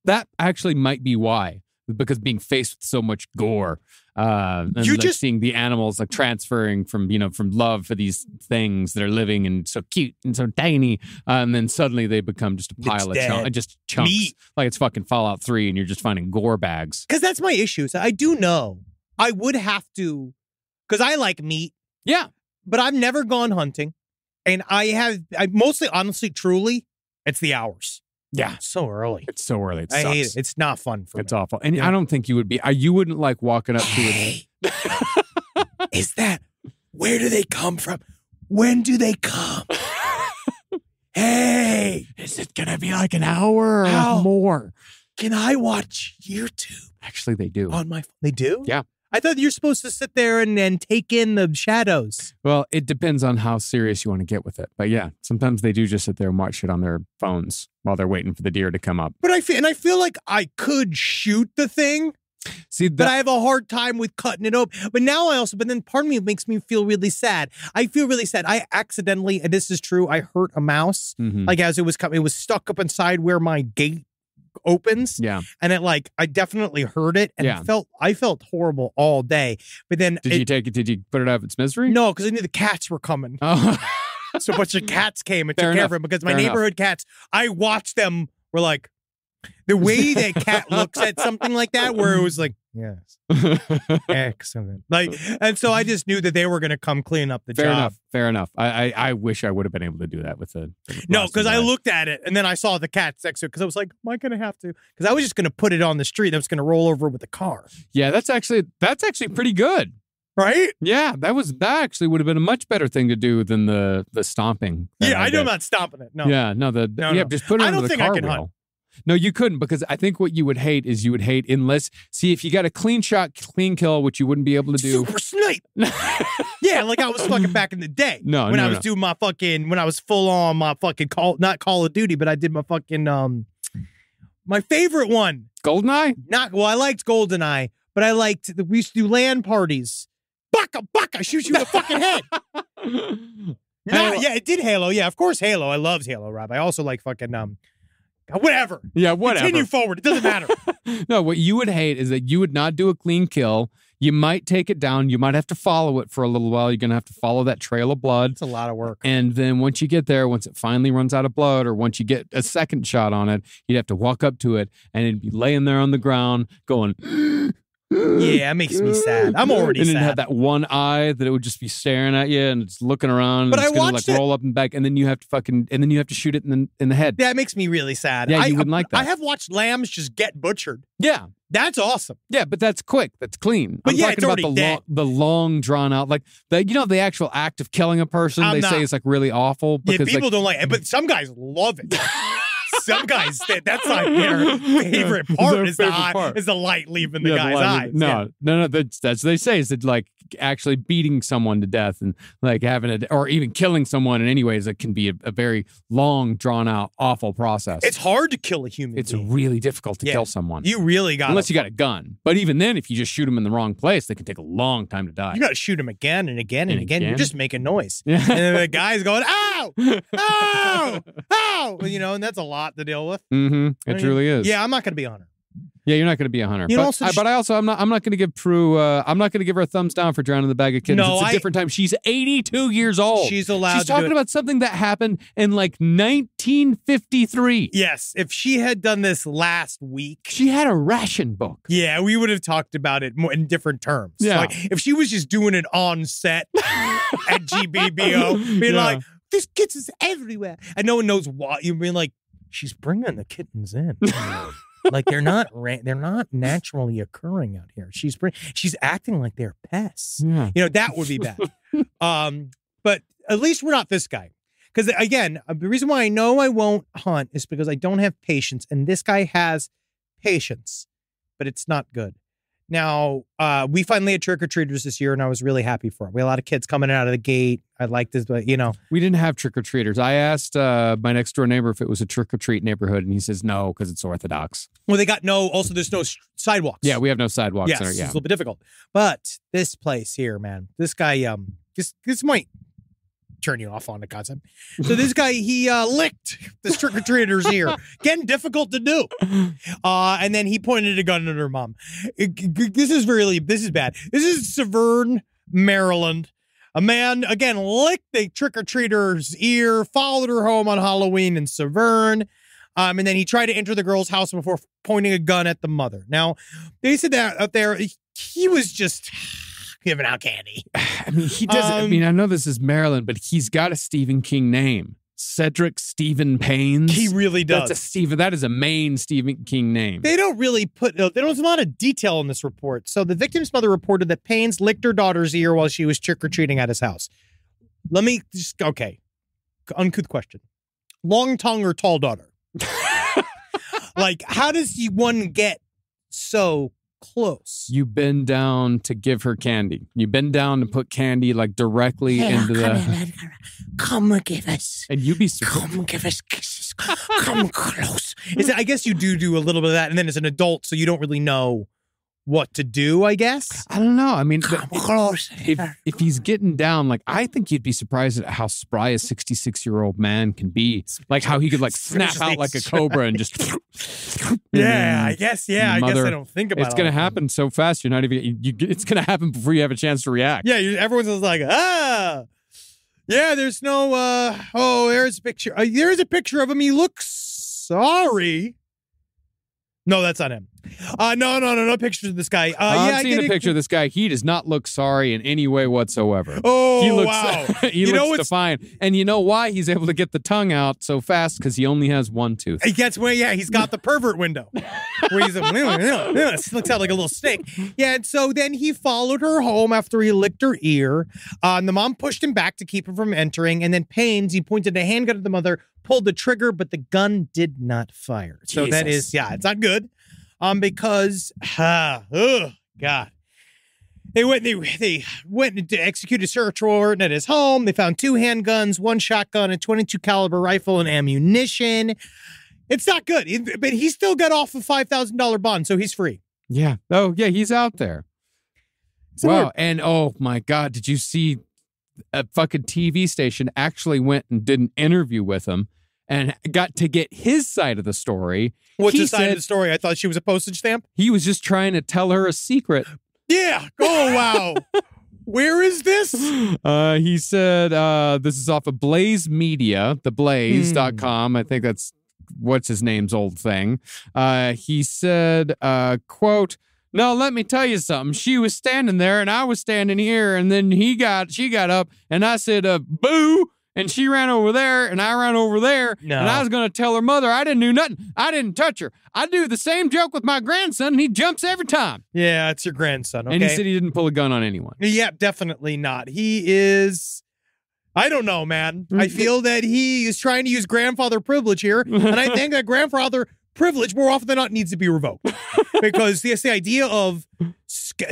that actually might be why. Because being faced with so much gore, and You like just- seeing the animals like transferring from from love for these things that are living and so cute and so tiny, and then suddenly they become just a pile It's of dead. just chunks, Meat. like it's fucking Fallout 3, and you're just finding gore bags. Because that's my issue. So I do know I would have to, because I like meat, Yeah, but I've never gone hunting. And I mostly, honestly, truly, it's the hours. yeah, It's so early. it's so early. It I sucks. hate it. It's not fun for It's me. awful, and Yeah. I don't think you would be. You wouldn't like walking up to it. Is that, where do they come from? When do they come? Hey, Is it gonna be like an hour or How? more? can I watch YouTube Actually, they do. on my phone? They do? Yeah. I thought you're supposed to sit there and take in the shadows. Well, it depends on how serious you want to get with it. But yeah, sometimes they do just sit there and watch it on their phones while they're waiting for the deer to come up. But I feel like I could shoot the thing, See, but I have a hard time with cutting it open. But then part of me makes me feel really sad. I feel really sad. I accidentally, and this is true, I hurt a mouse. Mhm. Like as it was coming, it was stuck up inside where my gate opens. Yeah. And I definitely heard it, and Yeah. I felt horrible all day. But then Did you take it? Did you put it out of its misery? no, because I knew the cats were coming. Oh. So a bunch of cats came and Fair took care enough. of him because my Fair enough. neighborhood cats, I watched them were like, the way that cat looks at something like that, where it was like, yes, excellent. Like, and so I just knew that they were going to come clean up the Fair job. enough. Fair enough. I wish I would have been able to do that with the. No, because I looked at it and then I saw the cats next to it because I was like, am I going to have to? Because I was just going to put it on the street. I was going to roll over with the car. Yeah, that's actually pretty good. Right? Yeah, that actually would have been a much better thing to do than the stomping. that Yeah, I know I'm did. not stopping it. No. Yeah, no, No, no. just put it I under don't the think I car can wheel. hunt. No, you couldn't, because I think what you would hate is unless if you got a clean shot, clean kill, which you wouldn't be able to do. Super snipe. Yeah, like I was fucking back in the day. No, when no, I was no. doing my fucking, when I was full on my fucking not Call of Duty, but I did my fucking my favorite one. Goldeneye? I liked GoldenEye, but I liked we used to do LAN parties. Baka, shoot you in the fucking head. Yeah, it did Halo. Yeah, of course Halo. I loved Halo, Rob. I also like fucking whatever. Yeah, whatever. Continue forward. It doesn't matter. No, what you would hate is that you would not do a clean kill. You might take it down. You might have to follow it for a little while. You're going to have to follow that trail of blood. It's a lot of work. And then once you get there, once it finally runs out of blood, or once you get a second shot on it, you'd have to walk up to it, and it'd be laying there on the ground going, Yeah, it makes me sad. I'm already and sad. it'd have that one eye that it would just be staring at you, and it's looking around. But and it's I gonna watched like it. roll up and back, and then you have to shoot it in the head. That makes me really sad. Yeah, you wouldn't like that. I have watched lambs just get butchered. Yeah. That's awesome. Yeah, but that's quick. That's clean. But I'm yeah, talking it's about already dead. the long drawn out, like the actual act of killing a person. I'm They not. say it's like really awful Yeah, because people don't like it, but some guys love it. Some guys, that's like their favorite part Their is favorite the eye, part. is the light leaving the Yeah, guy's light- eyes. No, that's what they say is that like actually beating someone to death and like having it or even killing someone in any ways that can be a very long, drawn out, awful process. It's hard to kill a human It's being. really difficult to Yeah. kill someone. You really got Unless you got a gun. But even then, if you just shoot them in the wrong place, they can take a long time to die. You got to shoot him again and again and And again. You're again? just making noise. Yeah. And then the guy's going, ow, ow, ow. Well, and that's a lot to deal with. Mm-hmm. It I mean, truly is. Yeah, I'm not going to be on her. Yeah, you're not going to be a hunter. You But, also but I also I'm not going to give Prue I'm not going to give her a thumbs down for drowning the bag of kittens. No, it's a different time. She's 82 years old. She's allowed She's to do talking it. about something that happened in like 1953. Yes, if she had done this last week, She had a ration book. yeah, we would have talked about it more in different terms. Yeah. Like if she was just doing it on set at GBBO, being Yeah. like, "This kittens is everywhere," and no one knows why. You mean like she's bringing the kittens in, like they're not naturally occurring out here. She's acting like they're pests. Yeah. That would be bad. But at least we're not this guy. Because again, the reason why I know I won't hunt is because I don't have patience. And this guy has patience, but it's not good. Now, we finally had trick-or-treaters this year, and I was really happy for it. We had a lot of kids coming out of the gate. I like this, but, you know. We didn't have trick-or-treaters. I asked my next-door neighbor if it was a trick-or-treat neighborhood, and he says no, because it's Orthodox. Well, also there's no sidewalks. Yeah, we have no sidewalks. Yes, in it, it's a little bit difficult. But this place here, man, this guy, this might turn you off on the concept. So this guy, he licked the trick-or-treater's ear. Again, difficult to do. And then he pointed a gun at her mom. This is bad. This is Severn, Maryland. A man, again, licked the trick-or-treater's ear, followed her home on Halloween in Severn. And then he tried to enter the girl's house before pointing a gun at the mother. Now, they said that out there, he was just giving out candy. I mean, he doesn't. I mean, I know this is Maryland, but he's got a Stephen King name, Cedric Stephen Paines. He really does. That is a main Stephen King name. They don't really there's a lot of detail in this report. So the victim's mother reported that Paines licked her daughter's ear while she was trick-or-treating at his house. Uncouth question. Long tongue or tall daughter? Like, how does one get so close? You bend down to give her candy. You bend down to put candy like directly into the. Come give us. And you be surprised. Come give us kisses. Come close. I guess you do a little bit of that, and then as an adult, so you don't really know what to do, I guess. I don't know. I mean, come close. If he's getting down, like, I think you'd be surprised at how spry a 66-year-old man can be. Like how he could like snap out like a cobra and just. Yeah, I guess. Yeah, I guess I don't think about it. It's going to happen so fast. You're not even. It's going to happen before you have a chance to react. Yeah, everyone's just like, ah. Yeah, there's no. There's a picture. There's a picture of him. He looks sorry. No, that's not him. No pictures of this guy. I've seen a picture of this guy. He does not look sorry in any way whatsoever. Oh, he looks, wow. He looks defiant. And you know why he's able to get the tongue out so fast? Because he only has one tooth. He gets he's got the pervert window. Where he's looks out like a little snake. Yeah, and so then he followed her home after he licked her ear. The mom pushed him back to keep him from entering. And then Paines, he pointed a handgun at the mother, pulled the trigger, but the gun did not fire. So Jesus. that is, it's not good. Because, God. They went to execute a search warrant at his home. They found 2 handguns, 1 shotgun, a .22 caliber rifle, and ammunition. It's not good, but he still got off a $5,000 bond, so he's free. Yeah. Oh, yeah, he's out there. Wow. And oh my God, did you see a fucking TV station actually went and did an interview with him and got to get his side of the story? What's the side of the story? I thought she was a postage stamp. He was just trying to tell her a secret. Yeah. Oh, wow. Where is this? He said, this is off of Blaze Media, theblaze.com. I think that's what's his name's old thing. He said, quote, "No, let me tell you something. She was standing there and I was standing here, and then she got up and I said, boo. And she ran over there, and I ran over there, and I was going to tell her mother I didn't do nothing. I didn't touch her. I do the same joke with my grandson, and he jumps every time." Yeah, it's your grandson, okay? And he said he didn't pull a gun on anyone. Yeah, definitely not. He is, I don't know, man. I feel that he is trying to use grandfather privilege here, and I think that grandfather privilege more often than not needs to be revoked. Because it's the idea of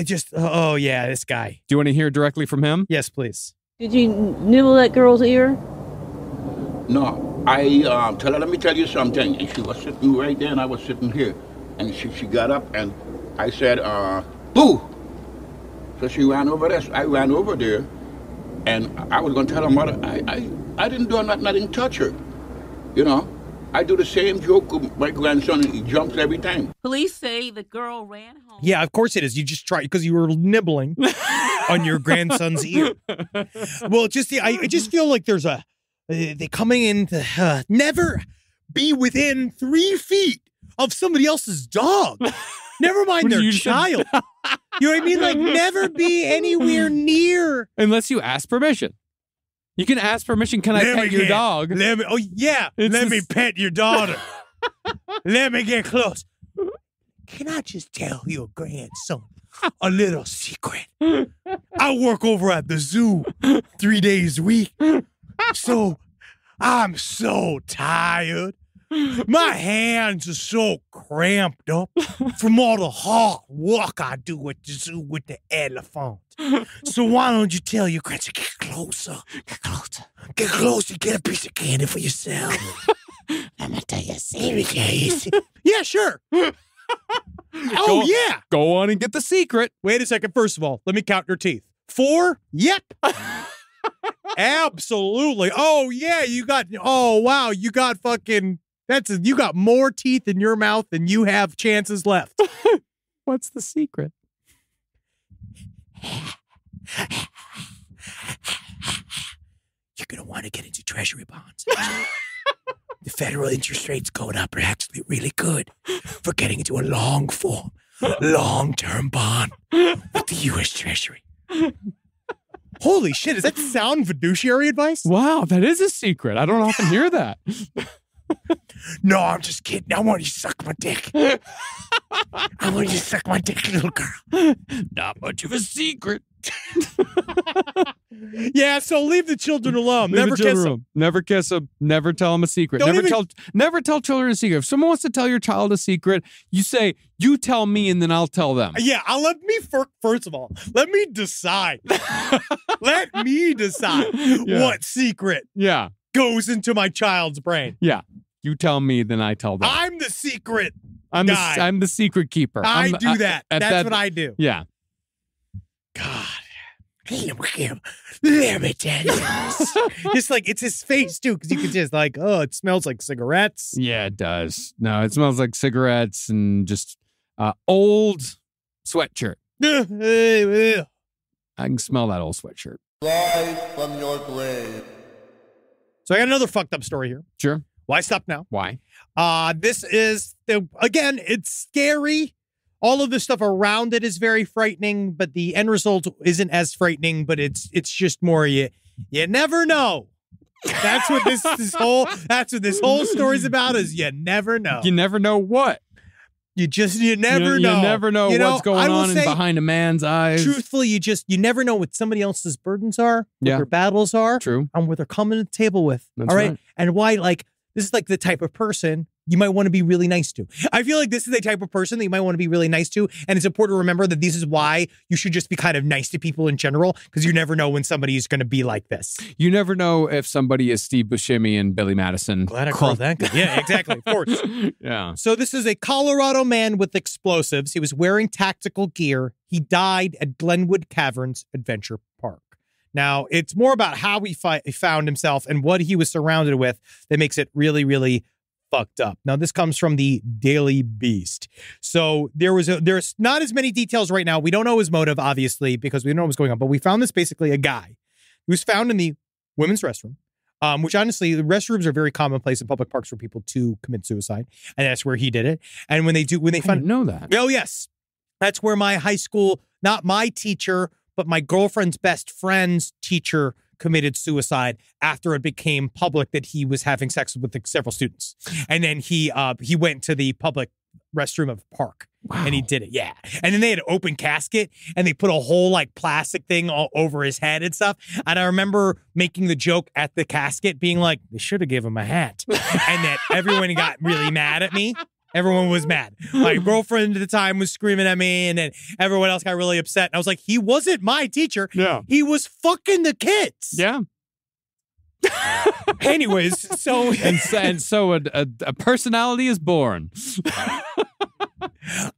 just, this guy. Do you want to hear directly from him? Yes, please. Did you nibble that girl's ear? No, I tell her, let me tell you something. And she was sitting right there and I was sitting here. And she got up and I said, boo! So she ran over there. So I ran over there and I was going to tell her mother, I didn't do nothing, I didn't touch her. You know, I do the same joke with my grandson and he jumps every time. Police say the girl ran home. Yeah, of course it is. You just try because you were nibbling on your grandson's ear. Well, I just feel like there's they coming in to never be within 3 feet of somebody else's dog. Never mind their child. You know what I mean? Like, never be anywhere near. Unless you ask permission. You can ask permission. Can I pet your dog? Let me pet your daughter. Let me get close. Can I just tell your grandson a little secret. I work over at the zoo 3 days a week. So I'm so tired. My hands are so cramped up from all the hard work I do at the zoo with the elephant. So why don't you tell your grandson, get closer. Get closer. Get closer. Get a piece of candy for yourself. I'm going to tell you a secret. Yeah, sure. Yeah. Go on and get the secret. Wait a second. First of all, let me count your teeth. 4? Yep. Absolutely. Oh, yeah. Wow. You got fucking, you got more teeth in your mouth than you have chances left. What's the secret? You're going to want to get into treasury bonds. The federal interest rates going up are actually really good for getting into a long-term bond with the U.S. Treasury. Holy shit, does that sound fiduciary advice? Wow, that is a secret. I don't often hear that. No, I'm just kidding. I want you to suck my dick. I want you to suck my dick, little girl. Not much of a secret. Yeah, so leave the children alone. Never kiss them. Never kiss them. Never tell them a secret. Never tell children a secret. If someone wants to tell your child a secret, you say, you tell me and then I'll tell them. Yeah, first of all, let me decide. Let me decide what secret goes into my child's brain. Yeah. You tell me, then I tell them. I'm the secret guy. I'm the secret keeper. I do that. That's what I do. Yeah. God. Let me tell you this. Just like, it's his face, too, because you can just like, oh, it smells like cigarettes. Yeah, it does. No, it smells like cigarettes and just old sweatshirt. I can smell that old sweatshirt. Rise from your grave. So I got another fucked up story here. Sure. Why stop now? Why? This is, again, it's scary. All of the stuff around it is very frightening, but the end result isn't as frightening, but it's just more you never know. That's what this whole story's about, is you never know. You never know what. You never know. You never know what's going on behind a man's eyes. Truthfully, you never know what somebody else's burdens are, what their battles are. True. And what they're coming to the table with. That's all right. And why, like, this is like the type of person you might want to be really nice to. I feel like this is the type of person that you might want to be really nice to. And it's important to remember that this is why you should just be kind of nice to people in general, because you never know when somebody is going to be like this. You never know if somebody is Steve Buscemi and Billy Madison. Glad I called that guy. Yeah, exactly. Of course. Yeah. So this is a Colorado man with explosives. He was wearing tactical gear. He died at Glenwood Caverns Adventure Park. Now, it's more about how he found himself and what he was surrounded with that makes it really, really fucked up. Now, this comes from the Daily Beast. So there's not as many details right now. We don't know his motive, obviously, because we don't know what's going on. But we found this basically a guy who was found in the women's restroom, which honestly, the restrooms are very commonplace in public parks for people to commit suicide. And that's where he did it. And when they didn't know that. Oh, yes. That's where my high school, not my teacher, but my girlfriend's best friend's teacher committed suicide after it became public that he was having sex with several students. And then he went to the public restroom of the park. Wow. And he did it. Yeah. And then they had an open casket and they put a whole like plastic thing all over his head and stuff. And I remember making the joke at the casket being like, they should have given him a hat. And that everyone got really mad at me. Everyone was mad. My girlfriend at the time was screaming at me, and then everyone else got really upset. And I was like, he wasn't my teacher. Yeah. He was fucking the kids. Yeah. Anyways, so... and so a personality is born.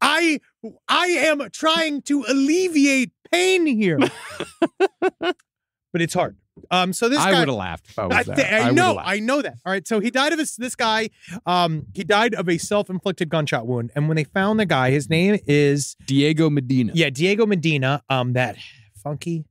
I am trying to alleviate pain here. But it's hard. So this guy, I would have laughed if I was there. I know that. All right. So he died of this guy. He died of a self-inflicted gunshot wound. And when they found the guy, his name is Diego Medina. Yeah, Diego Medina. That funky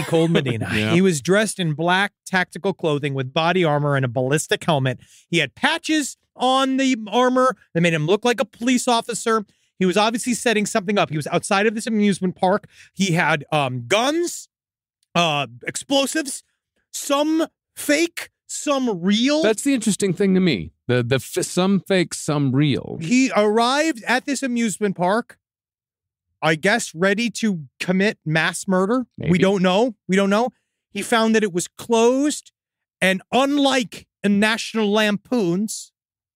cold Medina. Yeah. He was dressed in black tactical clothing with body armor and a ballistic helmet. He had patches on the armor that made him look like a police officer. He was obviously setting something up. He was outside of this amusement park. He had guns. Explosives, some fake, some real. That's the interesting thing to me. Some fake, some real. He arrived at this amusement park I guess, ready to commit mass murder. Maybe. We don't know. He found that it was closed, and unlike in National Lampoon's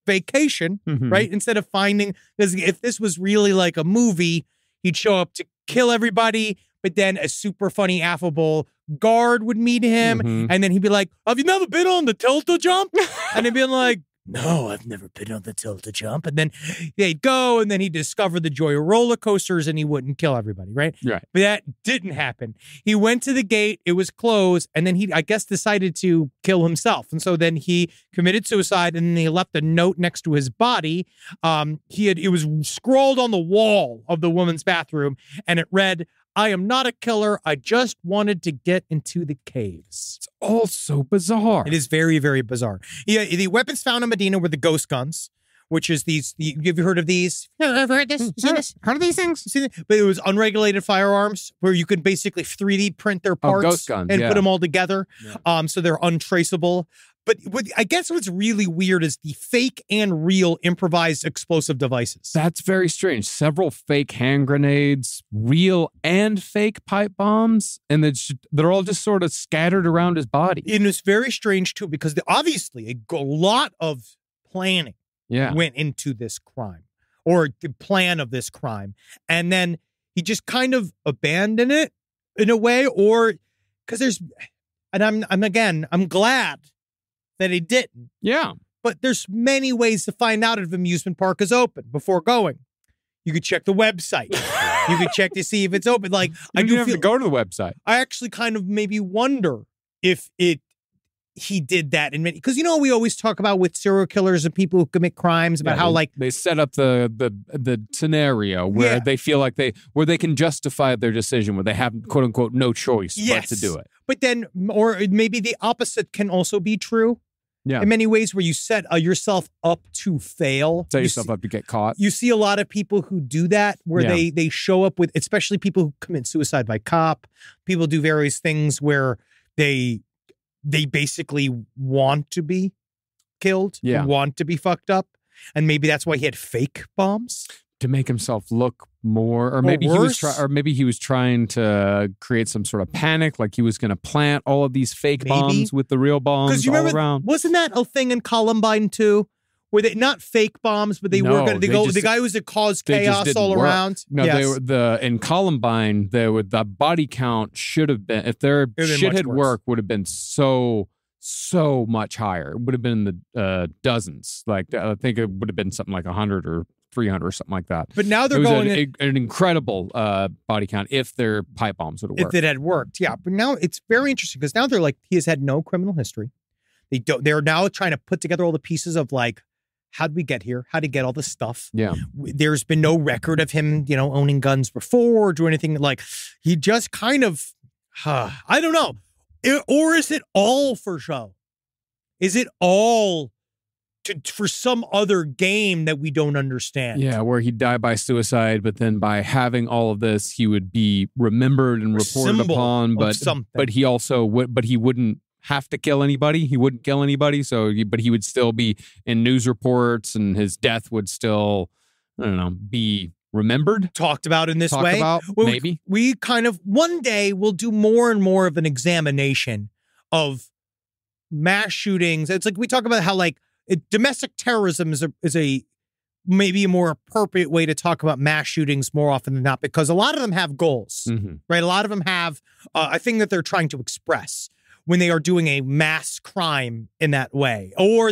Vacation, Mhm. right? Instead of finding, because if this was really like a movie, he'd show up to kill everybody, but then a super funny, affable guard would meet him, Mhm. and then he'd be like, "Have you never been on the tilt-a-jump?" And he'd be like, "No, I've never been on the tilt-a-jump." And then they'd go, and then he'd discover the joy of roller coasters, and he wouldn't kill everybody, right? Right. But that didn't happen. He went to the gate, it was closed, and then he, I guess, decided to kill himself. And so then he committed suicide, and then he left a note next to his body. It was scrawled on the wall of the woman's bathroom, and it read, "I am not a killer. I just wanted to get into the caves." It's all so bizarre. It is very, very bizarre. Yeah, the weapons found in Medina were the ghost guns, which is these. Have you heard of these? Ever heard this? You seen this? Heard of these things? You seen it? But it was unregulated firearms where you could basically 3D print their parts ghost guns, and yeah. put them all together. So they're untraceable. But I guess what's really weird is the fake and real improvised explosive devices. That's very strange. Several fake hand grenades, real and fake pipe bombs, and they're all just sort of scattered around his body. And it's very strange, too, because obviously a lot of planning Yeah. went into this crime, or the plan of this crime. And then he just kind of abandoned it in a way, or because I'm glad that he didn't. Yeah. But there's many ways to find out if amusement park is open before going. You could check the website. You could check to see if it's open. Like, I do have to go to the website. I actually kind of maybe wonder if he did that in many, because we always talk about with serial killers and people who commit crimes about how they set up the scenario where Yeah. they feel like where they can justify their decision, where they have quote unquote no choice but to do it. But then, or maybe the opposite can also be true. Yeah. In many ways, where you set yourself up to fail. Set You yourself see- up to get caught. You see a lot of people who do that, where Yeah. they show up with, especially people who commit suicide by cop. People do various things where they basically want to be killed, Yeah. want to be fucked up, and maybe that's why he had fake bombs. To make himself look more, or maybe he was trying to create some sort of panic, like he was going to plant all of these fake Maybe. bombs with the real bombs Because you all remember, around. wasn't that a thing in Columbine too? Where they not fake bombs, but they were No, going to they go. just- The guy who was to cause they just chaos didn't all work. around. No, Yes. they were in Columbine. The body count should have been, if their been shit much had worse. worked, would have been so much higher. It would have been in the dozens. Like I think it would have been something like 100 or 300 or something like that. But now It they're was going an incredible body count if their pipe bombs would have if worked. it had worked. Yeah, but now it's very interesting because now they're like, he has had no criminal history. They're now trying to put together all the pieces of like, how did we get here? How did he get all this stuff? Yeah. There's been no record of him, owning guns before or doing anything. Like, he just kind of, I don't know. Or is it all for show? Is it all for some other game that we don't understand? Yeah, where he'd die by suicide, but then by having all of this, he would be remembered and reported symbol upon. of But something. he also would, but he wouldn't have to kill anybody. He wouldn't kill anybody. But he would still be in news reports, and his death would still, I don't know, be remembered. Talked about in this Talked way. about, Well, maybe. we kind of one day we'll do more and more of an examination of mass shootings. It's like we talk about how like domestic terrorism is a maybe a more appropriate way to talk about mass shootings more often than not, because a lot of them have goals, right? A lot of them have a thing that they're trying to express when they are doing a mass crime in that way. Or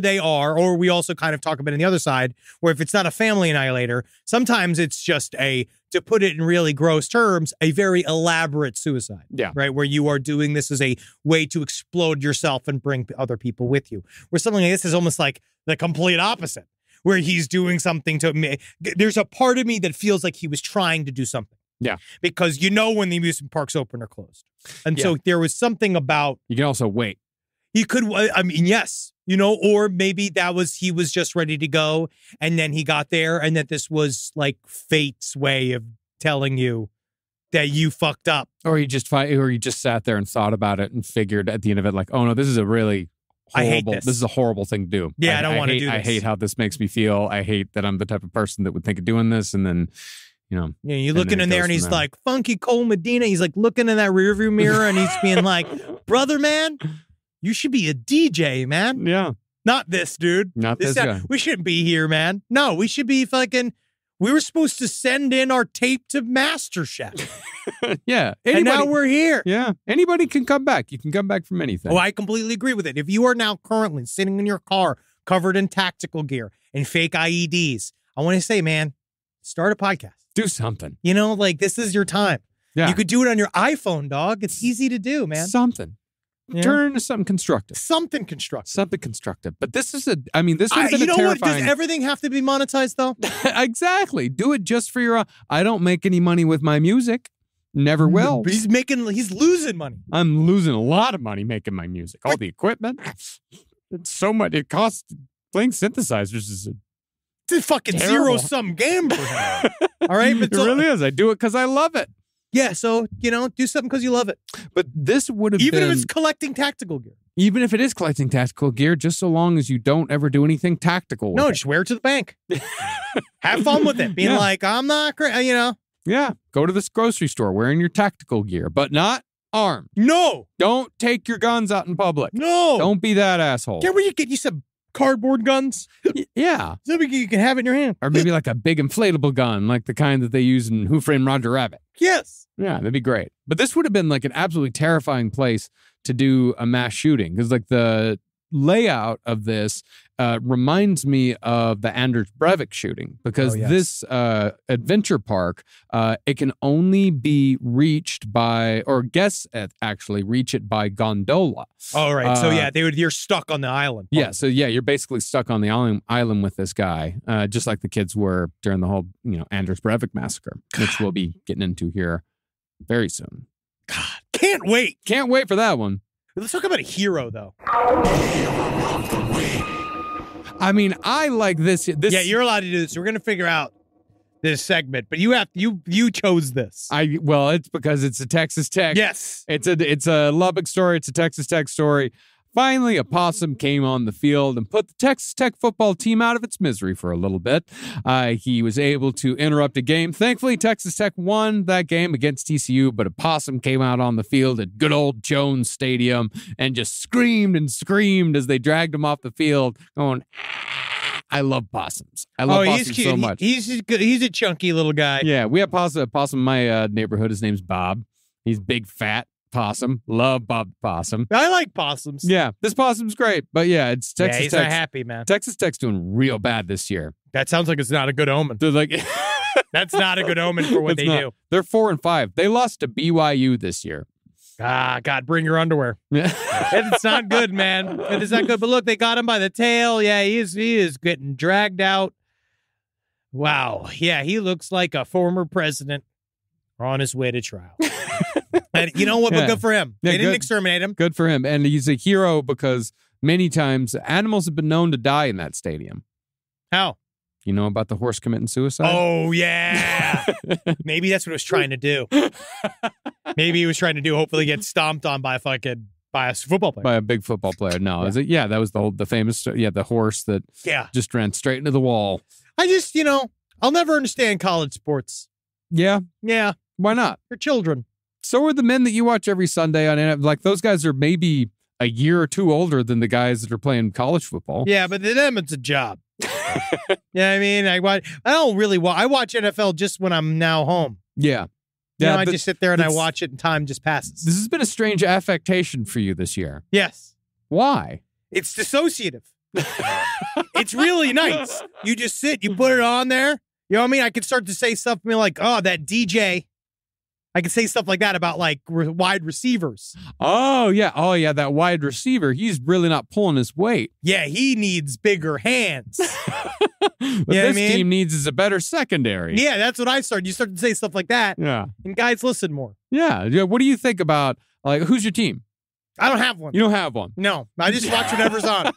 we also kind of talk about it on the other side, where if it's not a family annihilator, sometimes it's just to put it in really gross terms, a very elaborate suicide. Yeah. Right? Where you are doing this as a way to explode yourself and bring other people with you. Where something like this is almost like the complete opposite, where he's doing something to me. There's a part of me that feels like he was trying to do something. Yeah. Because when the amusement parks open or closed. And so there was something about, You can also wait. he could, I mean, yes, or maybe he was just ready to go and then he got there, and that this was like fate's way of telling you that you fucked up. Or he just sat there and thought about it and figured at the end of it, like, oh no, this is a really I hate horrible, this. is a horrible thing to do. Yeah, I don't wanna do I this. hate how this makes me feel. I hate that I'm the type of person that would think of doing this. And then you know. Yeah, you're And looking then in it there goes and he's from there. like, Funky Cole Medina. He's like looking in that rearview mirror and he's being like, brother, man, you should be a DJ, man. Yeah, Not this dude. not this guy. We shouldn't be here, man. No, we should be fucking. We were supposed to send in our tape to MasterChef. Yeah, And now anybody- we're here. yeah, anybody can come back. You can come back from anything. Oh, I completely agree with it. If you are now currently sitting in your car covered in tactical gear and fake IEDs, I want to say, man, start a podcast. Do something. You know, like this is your time. Yeah, You could do it on your iPhone, dog. It's easy to do, man. something. Yeah. Turn it into something constructive. Something constructive. Something constructive. But this is this would have been You a know what? terrifying. Does everything have to be monetized, though? Exactly. Do it just for your own. I don't make any money with my music. Never will. But he's losing money. I'm losing a lot of money making my music. All the equipment. It's so much. It costs. Playing synthesizers is It's a fucking Terrible. zero-sum game for him. All right? But it really is. I do it because I love it. yeah, so, you know, do something because you love it. But this would have Even been, if it's collecting tactical gear. even if it is collecting tactical gear, just so long as you don't ever do anything tactical. No, with just wear it to the bank. Have fun with it. Being Yeah. like, I'm not, you know. it. Yeah. Go to this grocery store wearing your tactical gear, but not armed. No, Don't take your guns out in public. no. Don't be that asshole. Get where you get you some cardboard guns. Yeah. So you can have it in your hand. Or maybe like a big inflatable gun, like the kind that they use in Who Framed Roger Rabbit. Yes. Yeah, that'd be great. But this would have been like an absolutely terrifying place to do a mass shooting because like the layout of this reminds me of the Anders Breivik shooting because Oh, yes. this adventure park, it can only be reached by, or guests actually reach it by gondola. All right. So Uh, yeah, you're stuck on the island. Yeah, so yeah, you're basically stuck on the island with this guy, just like the kids were during the whole, Anders Breivik massacre, which we'll be getting into here very soon. Can't wait. Can't wait for that one. Let's talk about a hero though. I mean, I like this. Yeah, you're allowed to do this. We're gonna figure out this segment, but you chose this. Well, it's because it's a Texas Tech. Yes. It's a Lubbock story. It's a Texas Tech story. Finally, a possum came on the field and put the Texas Tech football team out of its misery for a little bit. He was able to interrupt a game. Thankfully, Texas Tech won that game against TCU, but a possum came out on the field at good old Jones Stadium and just screamed and screamed as they dragged him off the field, going, "Ah." I love possums. I love possums he's cute. so much. He's good. He's a chunky little guy. Yeah, we have possum in my neighborhood. His name's Bob. He's big, fat possum. Love Bob the possum. I like possums. Yeah, this possum's great. But yeah, it's Texas yeah, he's Tech. not happy, man. Texas Tech's doing real bad this year. That sounds like it's not a good omen. They're like, That's not a good omen for what It's they not. do. They're 4-5. They lost to BYU this year. Ah, God, bring your underwear. Yeah. It's not good, man. It is not good. But look, they got him by the tail. Yeah, he is getting dragged out. Wow. Yeah, he looks like a former president on his way to trial. And you know what? But Yeah. good for him. Yeah, They didn't good. exterminate him. Good for him. And he's a hero because many times animals have been known to die in that stadium. How? You know about the horse committing suicide? Oh, yeah. Maybe that's what he was trying to do. Maybe he was trying to do, hopefully get stomped on by a football player. By a big football player. No, is it? Yeah, that was the famous, the horse that Yeah. just ran straight into the wall. I just, I'll never understand college sports. Yeah, Yeah. why not? They're children. So are the men that you watch every Sunday on NFL. Like those guys are maybe a year or two older than the guys that are playing college football. Yeah, but to them, it's a job. Yeah, I mean, I don't really watch. I watch NFL just when I'm now home. Yeah. I just sit there and I that's- watch it and time just passes. This has been a strange affectation for you this year. Yes. Why? It's dissociative. It's really nice. You just sit, you put it on there. You know what I mean? I could start to say stuff like, oh, that DJ. I could say stuff like that about like wide receivers. Oh, yeah. That wide receiver, he's really not pulling his weight. Yeah, he needs bigger hands. What Yeah, this I mean- team needs is a better secondary. Yeah, that's what I started. You start to say stuff like that, Yeah. and guys listen more. Yeah. What do you think about, like, who's your team? I don't have one. You don't have one. No, I just watch whatever's on.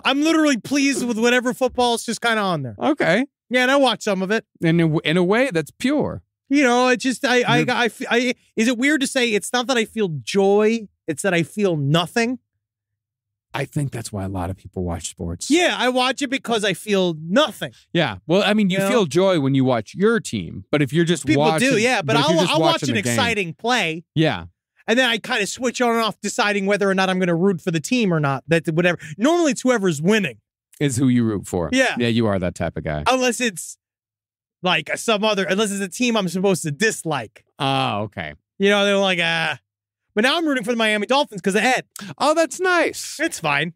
I'm literally pleased with whatever football is just kind of on there. Okay. Yeah, and I watch some of it. And in a way, that's pure. It's just I is it weird to say it's not that I feel joy, it's that I feel nothing. I think that's why a lot of people watch sports. Yeah, I watch it because I feel nothing. Yeah. Well, I mean, you feel joy when you watch your team, but if you're just People watching, do, yeah. But if you're just I'll watch watching an the game- exciting play. Yeah. And then I kind of switch on and off, deciding whether or not I'm going to root for the team or not. That whatever. Normally, it's whoever's winning, Is who you root for. Yeah. Yeah, you are that type of guy. unless it's like unless it's a team I'm supposed to dislike. Oh, okay. You know, they're like, But now I'm rooting for the Miami Dolphins because of Ed. Oh, that's nice. It's fine.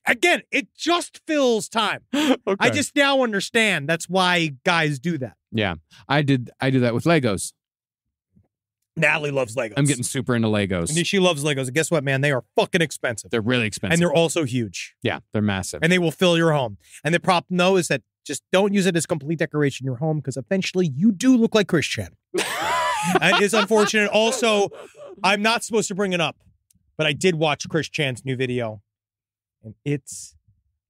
Again, it just fills time. Okay. I just now understand that's why guys do that. Yeah. I do that with Legos. Natalie loves Legos. I'm getting super into Legos. And she loves Legos. And guess what, man? They are fucking expensive. They're really expensive. And they're also huge. Yeah, they're massive. And they will fill your home. And the problem, though, is that just don't use it as complete decoration in your home because eventually you do look like Chris Chan. And it's unfortunate. Also, I'm not supposed to bring it up, but I did watch Chris Chan's new video, and it's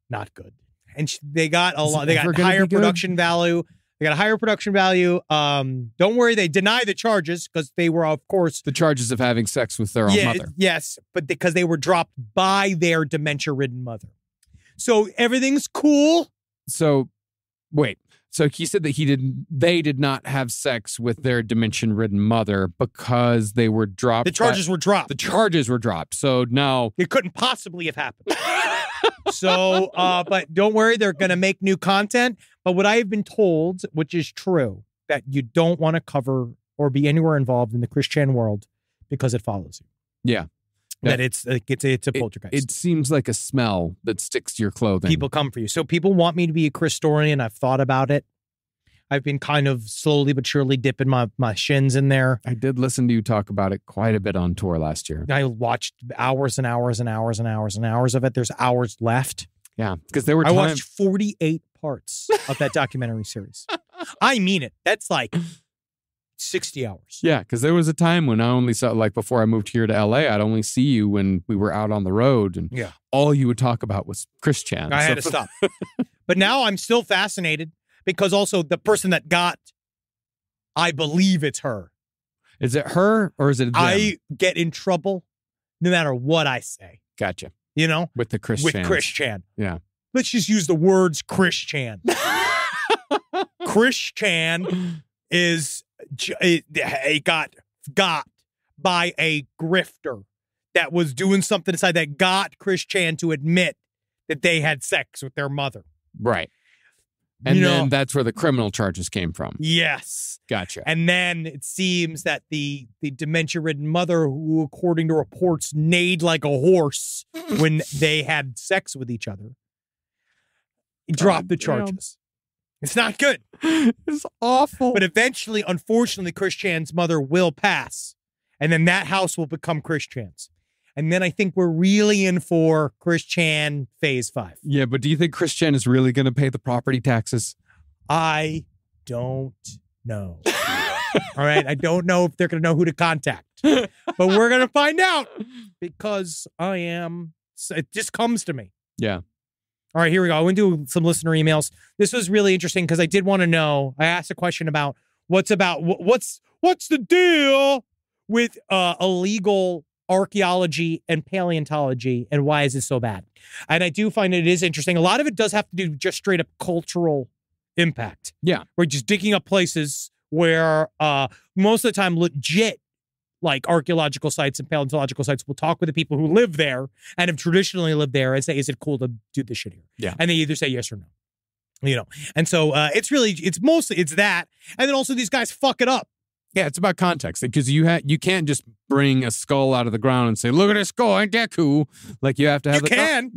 not good. And they got a lot. They got higher production value. They got a higher production value. Don't worry, they deny the charges because they were, of course, the charges of having sex with their own mother. Yes, but because they were dropped by their dementia-ridden mother. So everything's cool. So, wait. So he said that they did not have sex with their dementia-ridden mother because they were dropped. The charges were dropped. The charges were dropped. So now it couldn't possibly have happened. So, but don't worry, they're going to make new content. But what I have been told, which is true, that you don't want to cover or be anywhere involved in the Chris Chan world because it follows you. Yeah. That it's a poltergeist. It seems like a smell that sticks to your clothing. People come for you. So people want me to be a Christorian. I've thought about it. I've been kind of slowly but surely dipping my shins in there. I did listen to you talk about it quite a bit on tour last year. I watched hours and hours and hours and hours and hours of it. There's hours left. Yeah, because there were I watched 48 parts of that documentary series. I mean it. That's like 60 hours. Yeah, because there was a time when I only saw, like before I moved here to LA, I'd only see you when we were out on the road, and all you would talk about was Chris Chan. I had to stop. But now I'm still fascinated because also the person that got, I believe it's her. Is it her or is it them? I get in trouble no matter what I say. Gotcha. You know? With the Chris Chan. With Chris Chan. Yeah. Let's just use the words Chris Chan. Chris Chan is got by a grifter that was doing something inside that got Chris Chan to admit that they had sex with their mother. Right. And then that's where the criminal charges came from. Yes. Gotcha. And then it seems that the dementia-ridden mother, who according to reports neighed like a horse when they had sex with each other, dropped the charges. It's not good. It's awful. But eventually, unfortunately, Chris Chan's mother will pass. And then that house will become Chris Chan's. And then I think we're really in for Chris Chan phase 5. Yeah, but do you think Chris Chan is really going to pay the property taxes? I don't know. All right. I don't know if they're going to know who to contact. But we're going to find out because it just comes to me. Yeah. All right, here we go. I went to some listener emails. This was really interesting because I did want to know. I asked a question about what's the deal with illegal archaeology and paleontology, and why is it so bad? And I do find it is interesting. A lot of it does have to do with just straight up cultural impact. Yeah. We're just digging up places where most of the time legit like archaeological sites and paleontological sites will talk with the people who live there and have traditionally lived there and say, is it cool to do this shit here? Yeah. And they either say yes or no. You know, and so it's mostly that. And then also these guys fuck it up. Yeah, it's about context because you can't just bring a skull out of the ground and say, "Look at this skull, ain't that cool?" Like you have to have. You can.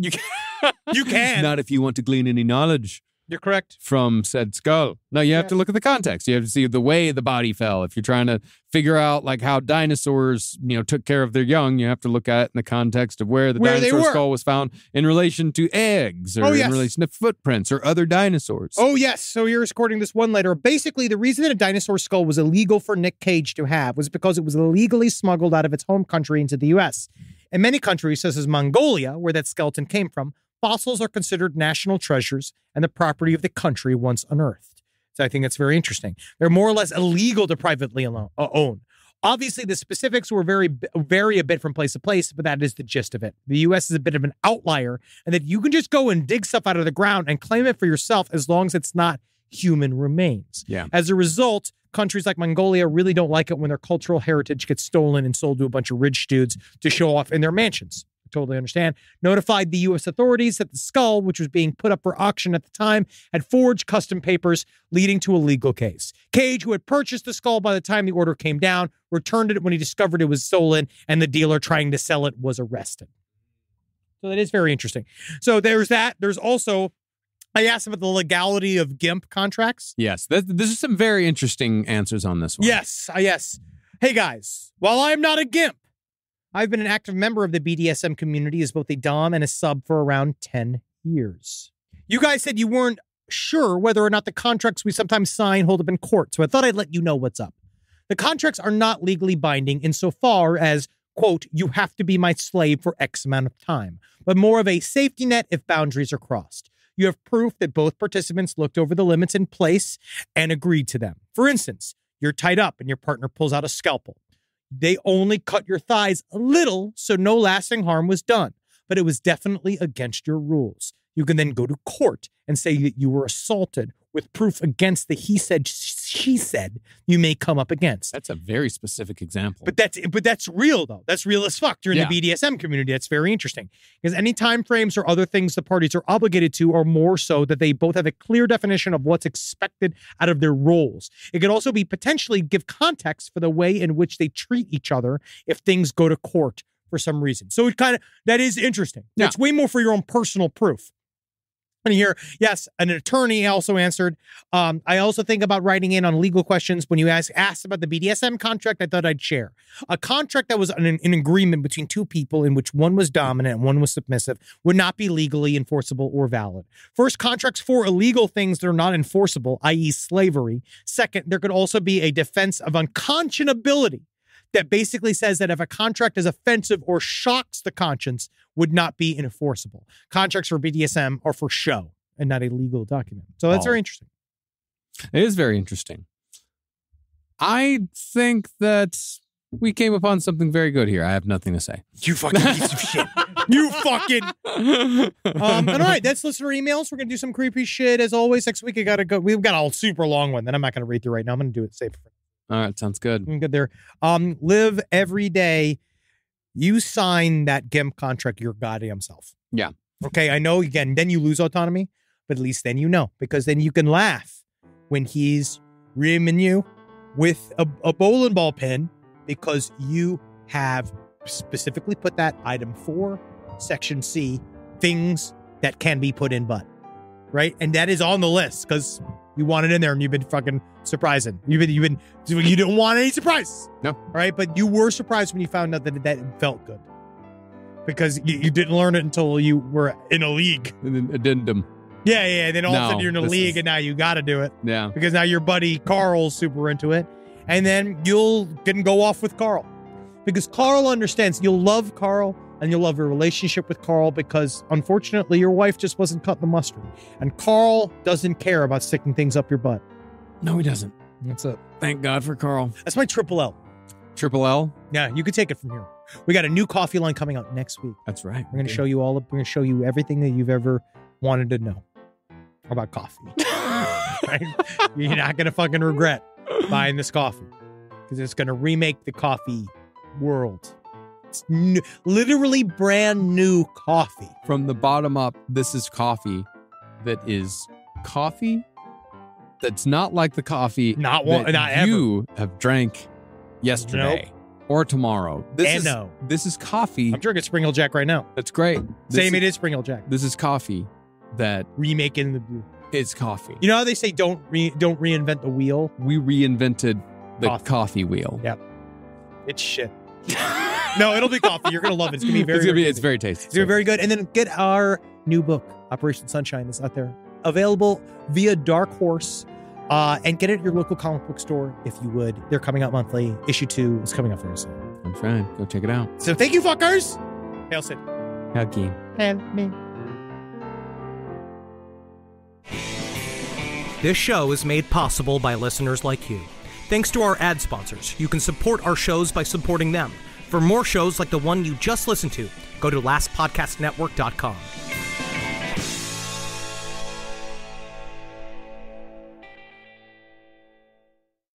You can. Not if you want to glean any knowledge. You're correct. From said skull. No, you have to look at the context. You have to see the way the body fell. If you're trying to figure out like how dinosaurs, took care of their young, you have to look at it in the context of where the dinosaur skull was found in relation to eggs or in relation to footprints or other dinosaurs. Oh, yes. So here's according to this one letter. Basically, the reason that a dinosaur skull was illegal for Nick Cage to have was because it was illegally smuggled out of its home country into the U.S. In many countries, such as Mongolia, where that skeleton came from, fossils are considered national treasures and the property of the country once unearthed. So I think that's very interesting. They're more or less illegal to privately own. Obviously, the specifics will vary a bit from place to place, but that is the gist of it. The U.S. is a bit of an outlier, and that you can just go and dig stuff out of the ground and claim it for yourself as long as it's not human remains. Yeah. As a result, countries like Mongolia really don't like it when their cultural heritage gets stolen and sold to a bunch of rich dudes to show off in their mansions. Totally understand. Notified the U.S. authorities that the skull, which was being put up for auction at the time, had forged custom papers, leading to a legal case. Cage, who had purchased the skull by the time the order came down, returned it when he discovered it was stolen, and the dealer trying to sell it was arrested. So that is very interesting. So there's that. There's also, I asked about the legality of GIMP contracts. Yes, this is some very interesting answers on this one. Yes. Hey, guys, while I'm not a GIMP, I've been an active member of the BDSM community as both a dom and a sub for around 10 years. You guys said you weren't sure whether or not the contracts we sometimes sign hold up in court, so I thought I'd let you know what's up. The contracts are not legally binding insofar as, quote, you have to be my slave for X amount of time, but more of a safety net if boundaries are crossed. You have proof that both participants looked over the limits in place and agreed to them. For instance, you're tied up and your partner pulls out a scalpel. They only cut your thighs a little, so no lasting harm was done, but it was definitely against your rules. You can then go to court and say that you were assaulted with proof against the he said, she said you may come up against. That's a very specific example. But that's real, though. That's real as fuck. You're in the BDSM community. That's very interesting. Because any time frames or other things the parties are obligated to are more so that they both have a clear definition of what's expected out of their roles. It could also be potentially give context for the way in which they treat each other if things go to court for some reason. So it that is interesting. Yeah. It's way more for your own personal proof. And here, yes, an attorney also answered. I also think about writing in on legal questions. When you asked about the BDSM contract, I thought I'd share. A contract that was an agreement between two people in which one was dominant and one was submissive would not be legally enforceable or valid. First, contracts for illegal things that are not enforceable, i.e. slavery. Second, there could also be a defense of unconscionability that basically says that if a contract is offensive or shocks the conscience, would not be enforceable. Contracts for BDSM are for show and not a legal document. So that's very interesting. It is very interesting. I think that we came upon something very good here. I have nothing to say. You fucking piece of shit. You fucking. All right, that's listener emails. We're going to do some creepy shit. As always, next week I got to go. We've got a super long one that I'm not going to read through right now. I'm going to do it safe. All right, sounds good. I'm good there. Live every day. You sign that GIMP contract your goddamn self. Yeah. Okay, I know, again, then you lose autonomy, but at least then you know, because then you can laugh when he's rimming you with a bowling ball pin because you have specifically put that item 4, section C, things that can be put in butt, right? And that is on the list because you want it in there and you've been fucking surprising. You didn't want any surprises. No. Right? But you were surprised when you found out that it felt good. Because you didn't learn it until you were in a league. An addendum. Yeah. And then all of a sudden you're in a league and now you got to do it. Yeah. Because now your buddy Carl's super into it. And then you'll go off with Carl. Because Carl understands. You'll love Carl and you'll love your relationship with Carl because, unfortunately, your wife just wasn't cutting the mustard. And Carl doesn't care about sticking things up your butt. No, he doesn't. That's it. Thank God for Carl. That's my triple L. Triple L? Yeah, you can take it from here. We got a new coffee line coming out next week. That's right. We're going to show you we're going to show you everything that you've ever wanted to know about coffee. Right? You're not going to fucking regret buying this coffee because it's going to remake the coffee world. It's literally brand new coffee. From the bottom up, this is coffee that is coffee that's not like the coffee not you have drank yesterday or tomorrow. This is coffee. I'm drinking Spring Hill Jack right now. That's great. It is Spring Hill Jack. This is coffee that remaking the. It's coffee. You know how they say don't reinvent the wheel? We reinvented the coffee wheel. Yep. It's shit. No, it'll be coffee. You're gonna love it. It's gonna be it's very tasty. It's very good. And then get our new book, Operation Sunshine, is out there, available via Dark Horse, and get it at your local comic book store if you would. They're coming out monthly. Issue 2 is coming out very soon. I'm trying. Go check it out. So thank you, fuckers. Hail Sid. Hail Keen. Hail me. This show is made possible by listeners like you. Thanks to our ad sponsors. You can support our shows by supporting them. For more shows like the one you just listened to, go to lastpodcastnetwork.com.